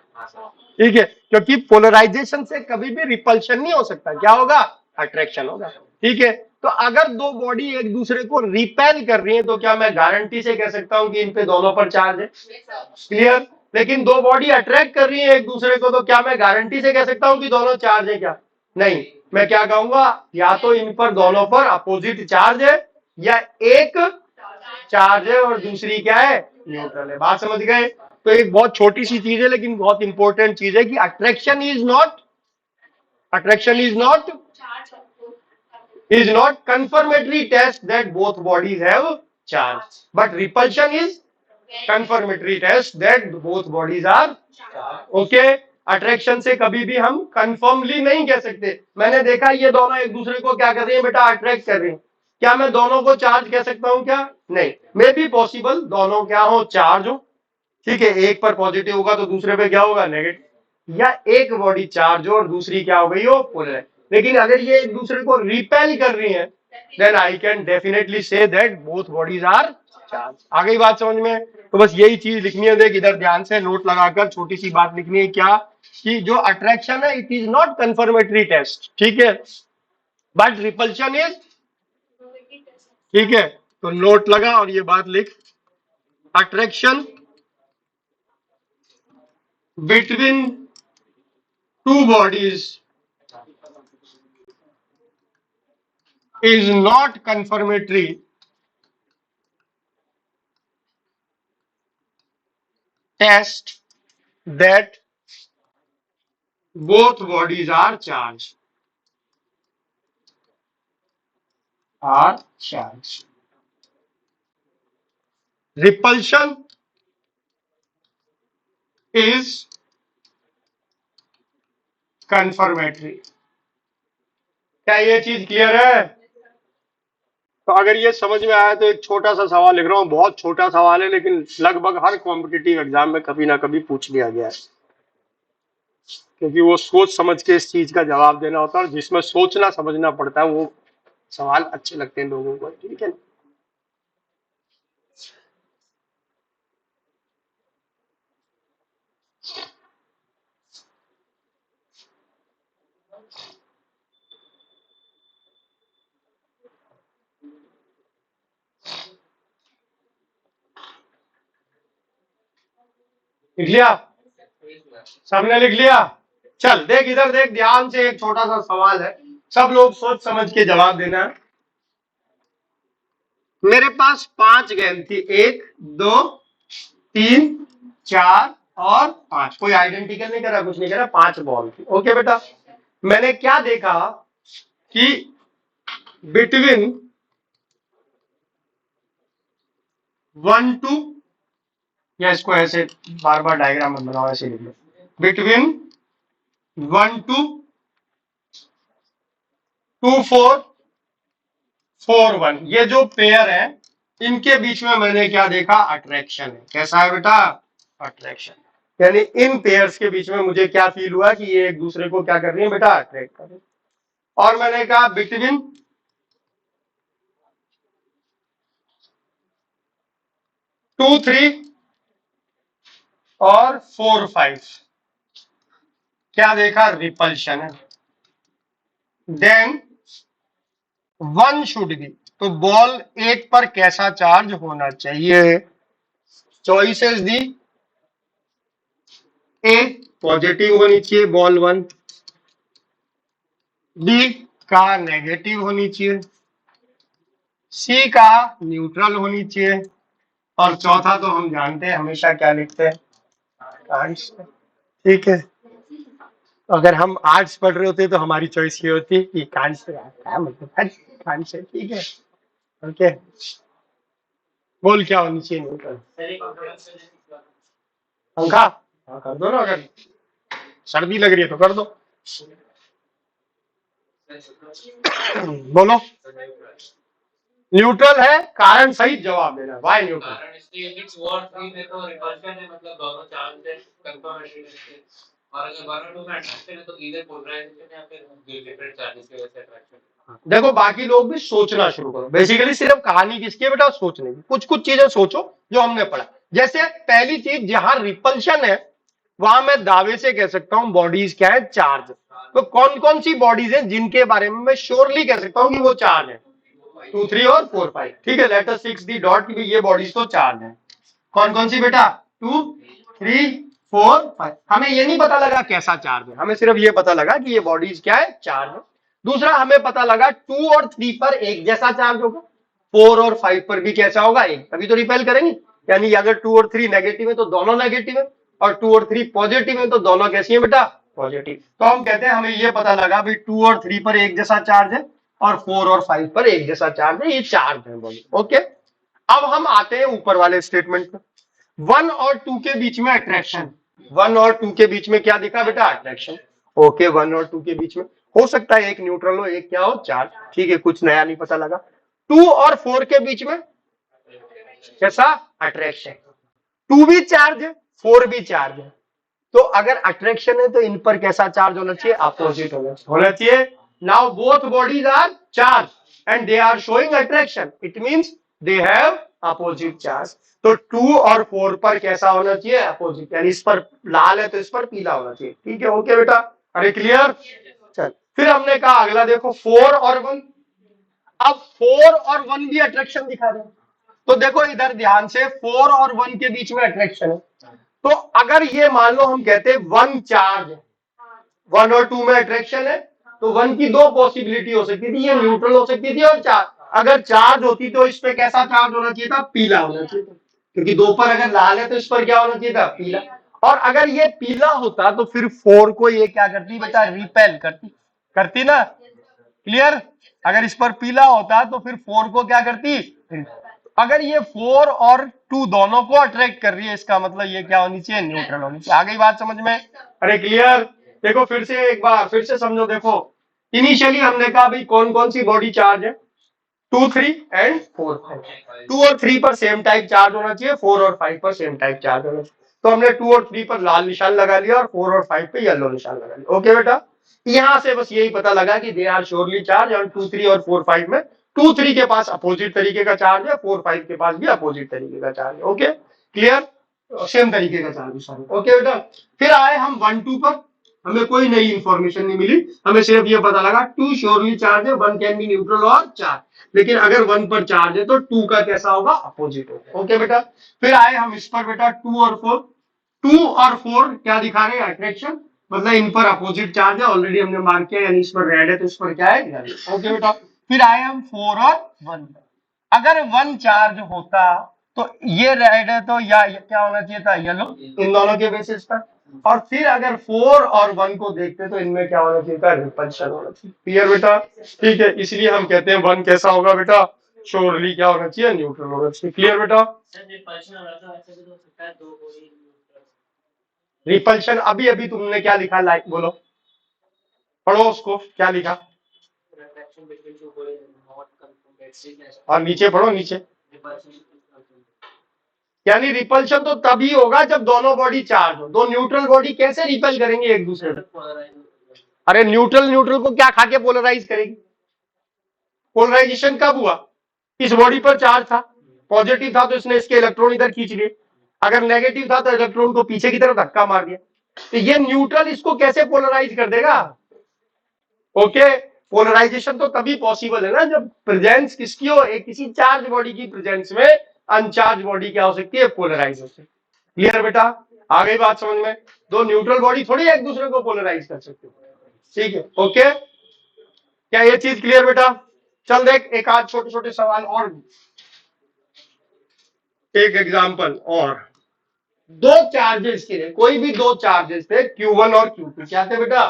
ठीक है, क्योंकि पोलराइजेशन से कभी भी रिपल्शन नहीं हो सकता, क्या होगा, अट्रैक्शन होगा। ठीक है, तो अगर दो बॉडी एक दूसरे को रिपेल कर रही है तो क्या मैं गारंटी से कह सकता हूं कि इन पे दोनों पर चार्ज है, क्लियर? लेकिन दो बॉडी अट्रैक्ट कर रही है एक दूसरे को, तो क्या मैं गारंटी से कह सकता हूं कि दोनों चार्ज है क्या? नहीं, मैं क्या कहूंगा, या तो इन पर दोनों पर अपोजिट चार्ज है, या एक चार्ज है और दूसरी क्या है, न्यूट्रल है। बात समझ गए? तो एक बहुत छोटी सी चीज है लेकिन बहुत इंपॉर्टेंट चीज है कि attraction is not confirmatory test that both bodies have charge, but repulsion is confirmatory test that both bodies are okay. Attraction से कभी भी हम कंफर्मली नहीं कह सकते। मैंने देखा ये दोनों एक दूसरे को क्या कर रहे हैं बेटा, अट्रैक्ट कर रहे हैं। क्या मैं दोनों को चार्ज कह सकता हूं क्या? नहीं। मे बी पॉसिबल दोनों क्या हो, चार्ज हो, ठीक है, एक पर पॉजिटिव होगा तो दूसरे पे क्या होगा, नेगेटिव, या एक बॉडी चार्ज हो और दूसरी क्या हो गई हो, पोलर। लेकिन अगर ये एक दूसरे को रिपेल कर रही है then I can definitely say that both bodies are charge. आ गई बात समझ में? तो बस यही चीज लिखनी है, देख इधर ध्यान से नोट लगाकर छोटी सी बात लिखनी है, क्या कि जो अट्रैक्शन है it is not confirmatory test, ठीक है, बट रिपल्शन इज, ठीक है। तो नोट लगा और ये बात लिख, attraction between two bodies is not confirmatory test that both bodies are charged. Repulsion is confirmatory. क्या ये चीज क्लियर है? तो अगर ये समझ में आया तो एक छोटा सा सवाल लिख रहा हूं, बहुत छोटा सवाल है लेकिन लगभग हर कॉम्पिटिटिव एग्जाम में कभी ना कभी पूछ लिया गया है, क्योंकि वो सोच समझ के इस चीज का जवाब देना होता है और जिसमें सोचना समझना पड़ता है वो सवाल अच्छे लगते हैं लोगों को, ठीक है। लिख लिया? सबने लिख लिया? चल देख इधर देख ध्यान से, एक छोटा सा सवाल है, सब लोग सोच समझ के जवाब देना है। मेरे पास 5 गेंद थी, 1 2 3 4 और 5, कोई आइडेंटिकल नहीं करा, कुछ नहीं करा, 5 बॉल थी, ओके बेटा। मैंने क्या देखा कि बिटवीन 1 2, या इसको ऐसे बार बार डायग्राम मत बनाओ, ऐसे लिख लो, बिटवीन 1 2 2 4 4 1, ये जो पेयर है इनके बीच में मैंने क्या देखा, अट्रैक्शन है। कैसा है बेटा? अट्रैक्शन। यानी इन पेयर्स के बीच में मुझे क्या फील हुआ कि ये एक दूसरे को क्या कर रही है बेटा, अट्रैक्ट कर रही है। और मैंने कहा बिटवीन 2 3 और 4 5 क्या देखा, रिपल्शन है। देन 1 शुड बी, तो बॉल एक पर कैसा चार्ज होना चाहिए? चॉइसेस दी, ए पॉजिटिव होनी चाहिए बॉल 1, बी का नेगेटिव होनी चाहिए, सी का न्यूट्रल होनी चाहिए, और चौथा तो हम जानते हैं हमेशा क्या लिखते हैं, कांच, ठीक है। अगर हम आर्ट्स पढ़ रहे होते तो हमारी चॉइस ये होती कि कांच से, क्या मतलब कांच से, ठीक है, ओके। बोल क्या होनी चाहिए, न्यूट्रल। पंखा? हाँ कर दो ना, अगर सर्दी लग रही है तो कर दो। बोलो न्यूट्रल है, कारण सही जवाब देना, वाई न्यूट्रल? कारण इसलिए कि 2 और 3 में तो रिपल्शन है, मतलब दोनों चार्ज है, कंफर्मेशन है, और अगर 1 और 2 में अट्रैक्शन है तो इधर पोलराइजेशन या फिर डिफरेंट चार्जेस की वजह से अट्रैक्शन। देखो बाकी लोग भी सोचना शुरू करो, बेसिकली सिर्फ कहानी किसकी है बेटा, सोचने की। कुछ कुछ चीजें सोचो जो हमने पढ़ा। जैसे पहली चीज, जहां रिपल्शन है वहां मैं दावे से कह सकता हूं बॉडीज क्या है, चार्ज। तो कौन कौन सी बॉडीज हैं जिनके बारे में मैं श्योरली कह सकता हूं कि वो चार्ज है? 2 3 और 4 5, ठीक है। लेट अस फिक्स दी डॉट कि ये बॉडीज तो चार्ज है। कौन कौन सी बेटा? 2 3 4 5। हमें ये नहीं पता लगा कैसा चार्ज है, हमें सिर्फ ये पता लगा कि ये बॉडीज क्या है, चार्ज है। दूसरा हमें पता लगा 2 और 3 पर एक जैसा चार्ज होगा, 4 और 5 पर भी कैसा होगा, एक, तभी तो रिपेल करेंगे। यानी अगर 2 और 3 नेगेटिव है तो दोनों नेगेटिव है, और 2 और 3 पॉजिटिव है तो दोनों कैसी है बेटा, पॉजिटिव। तो हम कहते हैं हमें ये पता लगा भाई 2 और 3 पर एक जैसा चार्ज है और 4 और 5 पर एक जैसा चार्ज है, ये चार्ज है बोली। ओके, अब हम आते हैं ऊपर वाले स्टेटमेंट पे। 1 और 2 के बीच में अट्रैक्शन, 1 और 2 के बीच में क्या दिखा बेटा, अट्रैक्शन। ओके, 1 और 2 के बीच में हो सकता है एक न्यूट्रल हो, एक क्या हो, चार्ज। ठीक है, कुछ नया नहीं पता लगा। 2 और 4 के बीच में कैसा, अट्रैक्शन। 2 भी चार्ज है, 4 भी चार्ज है, तो अगर अट्रैक्शन है तो इन पर कैसा चार्ज होना चाहिए, अपोजिट होना चाहिए। Now both bodies are charge and they are showing attraction, it means they have opposite charge. तो 2 और 4 पर कैसा होना चाहिए, अपोजिट, यानी इस पर लाल है तो इस पर पीला होना चाहिए। ठीक है, ओके बेटा, अरे क्लियर। चल फिर हमने कहा अगला देखो 4 और 1। अब 4 और 1 भी अट्रैक्शन दिखा रहे हैं, तो देखो इधर ध्यान से, 4 और 1 के बीच में अट्रैक्शन है। तो अगर ये मान लो हम कहते हैं 1 चार्ज है, 1 और 2 में अट्रैक्शन है, तो 1 की दो पॉसिबिलिटी हो सकती थी, ये न्यूट्रल हो सकती थी और चार्ज। अगर चार्ज होती तो इस पे कैसा चार्ज होना चाहिए था, पीला होना चाहिए था, क्योंकि 2 पर अगर लाल है तो इस पर क्या होना चाहिए था, पीला। और अगर ये पीला होता तो फिर 4 को ये क्या करती बेटा, रिपेल करती, करती ना, क्लियर। अगर इस पर पीला होता तो फिर 4 को क्या करती, अगर ये 4 और 2 दोनों को अट्रैक्ट कर रही है, इसका मतलब ये क्या होनी चाहिए, न्यूट्रल होनी चाहिए। आ गई बात समझ में, अरे क्लियर। देखो फिर से एक बार फिर से समझो, देखो इनिशियली हमने कहा भाई कौन कौन सी बॉडी चार्ज है, 2, 3 एंड 4, 5। 2 और 3 पर सेम टाइप चार्ज होना चाहिए, 4 और 5 पर सेम टाइप चार्ज होना चाहिए। तो हमने 2 और 3 पर लाल निशान लगा लिया और 4 और 5 पे येलो निशान लगा लिया। ओके बेटा, यहां से बस यही पता लगा कि दे आर श्योरली चार्ज, और 2, 3 और 4, 5 में 2, 3 के पास अपोजिट तरीके का चार्ज है, 4, 5 के पास भी अपोजिट तरीके का चार्ज है। ओके क्लियर, सेम तरीके का चार्ज है। ओके बेटा, फिर आए हम 1, 2 पर। हमें कोई नई इंफॉर्मेशन नहीं मिली, हमें सिर्फ ये पता लगा 2 श्योरली चार्ज है, 1 कैन बी न्यूट्रल और चार्ज। लेकिन अगर 1 पर चार्ज है तो 2 का कैसा होगा, अपोजिट होगा। ओके बेटा, फिर आए हम इस पर बेटा 2 और 4। 2 और 4 क्या दिखा रहे हैं, अट्रैक्शन, मतलब इन पर अपोजिट चार्ज है, ऑलरेडी हमने मार्क किया, यानी इस पर रेड है तो इस पर क्या है, ओके बेटा। फिर आए हम 4 और 1। अगर 1 चार्ज होता तो ये रेड है तो या क्या होना चाहिए था, येलो, इन दोनों के बेसिस पर। और फिर अगर 4 और 1 को देखते तो इनमें क्या होना चाहिए था, रिपल्शन होना चाहिए। क्लियर बेटा, ठीक है, इसलिए हम कहते हैं 1 कैसा होगा बेटा, श्योरली क्या होना चाहिए, न्यूट्रल होना चाहिए। क्लियर बेटा, रिपल्शन अभी अभी तुमने क्या लिखा, लाइक बोलो, पढ़ो उसको, क्या लिखा, और नीचे पढ़ो, नीचे। यानी रिपल्शन तो तभी होगा जब दोनों बॉडी चार्ज हो। दो न्यूट्रल बॉडी कैसे रिपेल करेंगे एक दूसरे को, अरे न्यूट्रल न्यूट्रल को क्या खा के पोलराइज करेगी। पोलराइजेशन कब हुआ, इस बॉडी पर चार्ज था, पॉजिटिव था तो इसने इसके इलेक्ट्रॉन इधर खींच लिए, अगर नेगेटिव था तो इलेक्ट्रॉन को पीछे की तरफ धक्का मार दिया, तो ये न्यूट्रल इसको कैसे पोलराइज कर देगा। ओके, पोलराइजेशन तो तभी पॉसिबल है ना जब प्रेजेंस किसकी हो, एक किसी चार्ज बॉडी की प्रेजेंस में अनचार्ज बॉडी क्या हो सकती है, पोलराइज हो सकती है। क्लियर बेटा, आ गई बात समझ में। दो न्यूट्रल बॉडी थोड़ी एक दूसरे को पोलराइज कर सकती है, ठीक है। ओके, क्या ये चीज क्लियर बेटा। चल देख एक आध छोटे छोटे सवाल और, एक एग्जांपल और। दो चार्जेस के लिए, कोई भी दो चार्जेस थे Q1 और Q2, क्या थे बेटा,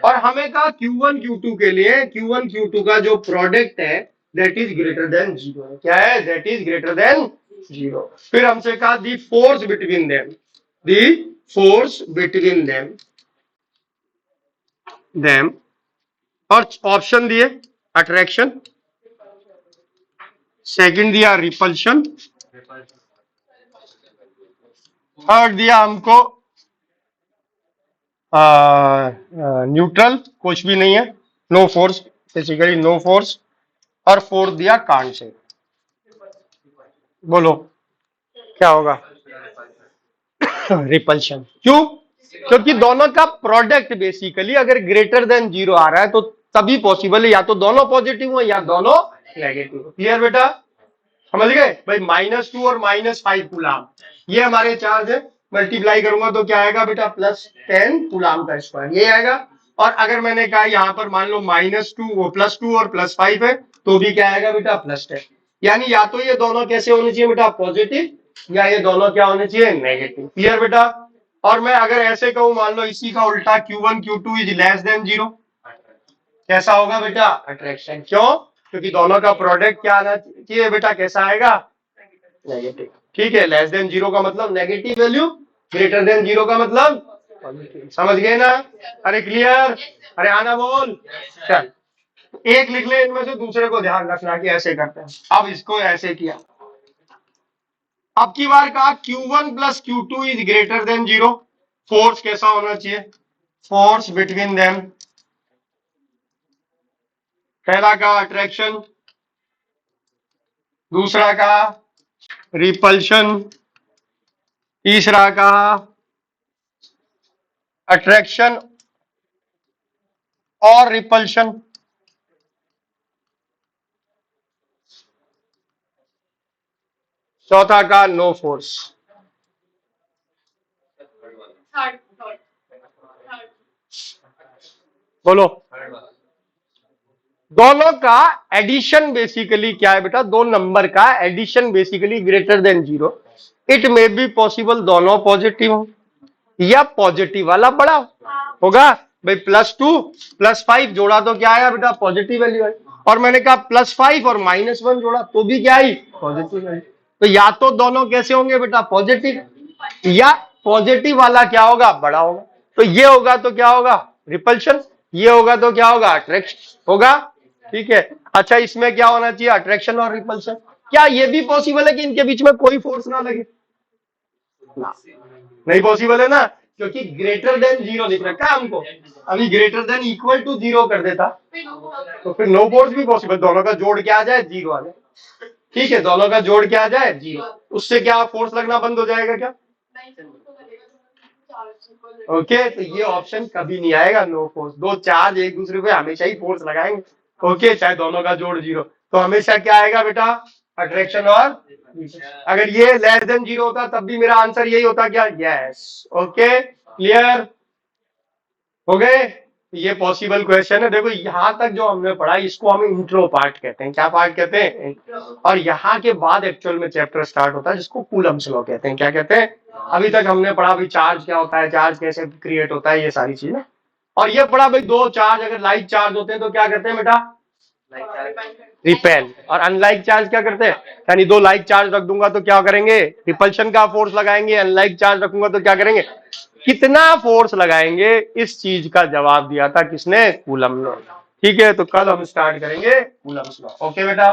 और हमें कहा Q1 Q2 के लिए Q1 Q2 का जो प्रोडक्ट है दैट इज ग्रेटर देन 0, क्या है, दैट इज ग्रेटर देन 0। फिर हमसे कहा the force between them, the force between them, और ऑप्शन दिए अट्रैक्शन, सेकंड दिया रिपल्शन, थर्ड दिया हमको न्यूट्रल, कुछ भी नहीं है, no force, basically no force, और फोर्थ दिया कांट से। बोलो क्या होगा, रिपल्शन। क्यों, क्योंकि दोनों का प्रोडक्ट बेसिकली अगर ग्रेटर देन 0 आ रहा है तो तभी पॉसिबल है या तो दोनों पॉजिटिव हो या दोनों नेगेटिव हो। क्लियर बेटा, समझ गए भाई। -2 और -5 कूलाम ये हमारे चार्ज है, मल्टीप्लाई करूंगा तो क्या आएगा बेटा, +10 कूलाम का स्क्वायर ये आएगा। और अगर मैंने कहा यहाँ पर मान लो -2 +2 और +5 है तो भी क्या आएगा बेटा, +10। यानी या तो ये दोनों कैसे होने चाहिए बेटा, पॉजिटिव, या ये दोनों क्या होने चाहिए, नेगेटिव। क्लियर बेटा। और मैं अगर ऐसे कहूं, मान लो इसी का उल्टा Q1 Q2 is less then 0, कैसा होगा बेटा, अट्रैक्शन। क्यों? क्योंकि दोनों का प्रोडक्ट क्या आना चाहिए बेटा, कैसा आएगा, नेगेटिव। ठीक है, लेस देन 0 का मतलब नेगेटिव वैल्यू, ग्रेटर देन 0 का मतलब पॉजिटिव। समझ गए ना? अरे क्लियर? अरे आना बोल। चल एक लिख ले इनमें से, दूसरे को ध्यान रखना कि ऐसे करते हैं। अब इसको ऐसे किया, अब की बार कहा Q1 plus Q2 is greater than 0, force कैसा होना चाहिए, फोर्स बिटवीन देम। पहला का अट्रैक्शन, दूसरा का रिपल्शन, तीसरा का अट्रैक्शन और रिपल्शन, चौथा का नो फोर्स। बोलो। दोनों का एडिशन बेसिकली क्या है बेटा, दो नंबर का addition basically greater than 0। It may be possible दोनों पॉजिटिव हो या पॉजिटिव वाला बड़ा होगा। भाई +2 +5 जोड़ा तो क्या आया बेटा, पॉजिटिव वैल्यू आई। और मैंने कहा +5 और -1 जोड़ा तो भी क्या आई, पॉजिटिव वैल्यू। तो या तो दोनों कैसे होंगे बेटा, पॉजिटिव, या पॉजिटिव वाला क्या होगा, बड़ा होगा। तो ये होगा तो क्या होगा, रिपल्शन, ये होगा तो क्या होगा, अट्रैक्शन होगा। ठीक है। अच्छा इसमें क्या होना चाहिए, अट्रैक्शन और रिपल्शन। क्या ये भी पॉसिबल है कि इनके बीच में कोई फोर्स ना लगे, ना, नहीं पॉसिबल है ना, क्योंकि ग्रेटर देन 0 दिख रखा है हमको। अभी ग्रेटर देन इक्वल टू 0 कर देता तो फिर नो फोर्स भी पॉसिबल, दोनों का जोड़ क्या आ जाए, 0 आ जाए। ठीक है, दोनों का जोड़ क्या आ जाए, 0, उससे क्या फोर्स लगना बंद हो जाएगा क्या, ओके। तो ये ऑप्शन कभी नहीं आएगा, नो फोर्स। दो चार्ज एक दूसरे पे हमेशा ही फोर्स लगाएंगे, ओके, चाहे दोनों का जोड़ 0। तो हमेशा क्या आएगा बेटा, अट्रैक्शन और। अगर ये लेस देन 0 होता तब भी मेरा आंसर यही होता क्या, यस। ओके क्लियर हो गए। ये पॉसिबल क्वेश्चन है। देखो यहां तक जो हमने पढ़ा इसको हम इंट्रो पार्ट कहते हैं। क्या पार्ट कहते हैं, और यहाँ के बाद एक्चुअल में चैप्टर स्टार्ट होता है जिसको कूलम्स लॉ कहते हैं। क्या कहते हैं, अभी तक हमने पढ़ा भाई चार्ज क्या होता है, चार्ज कैसे क्रिएट होता है, ये सारी चीजें। और ये पढ़ा भाई दो चार्ज अगर लाइक चार्ज होते हैं तो क्या करते हैं बेटा, रिपेल। और अनलाइक चार्ज क्या करते हैं, यानी दो लाइक चार्ज रख दूंगा तो क्या करेंगे, रिपल्शन का फोर्स लगाएंगे। अनलाइक चार्ज रखूंगा तो क्या करेंगे, कितना फोर्स लगाएंगे। इस चीज का जवाब दिया था किसने, कूलम ने। ठीक है, तो कल हम स्टार्ट करेंगे कूलम्स लॉ। ओके बेटा।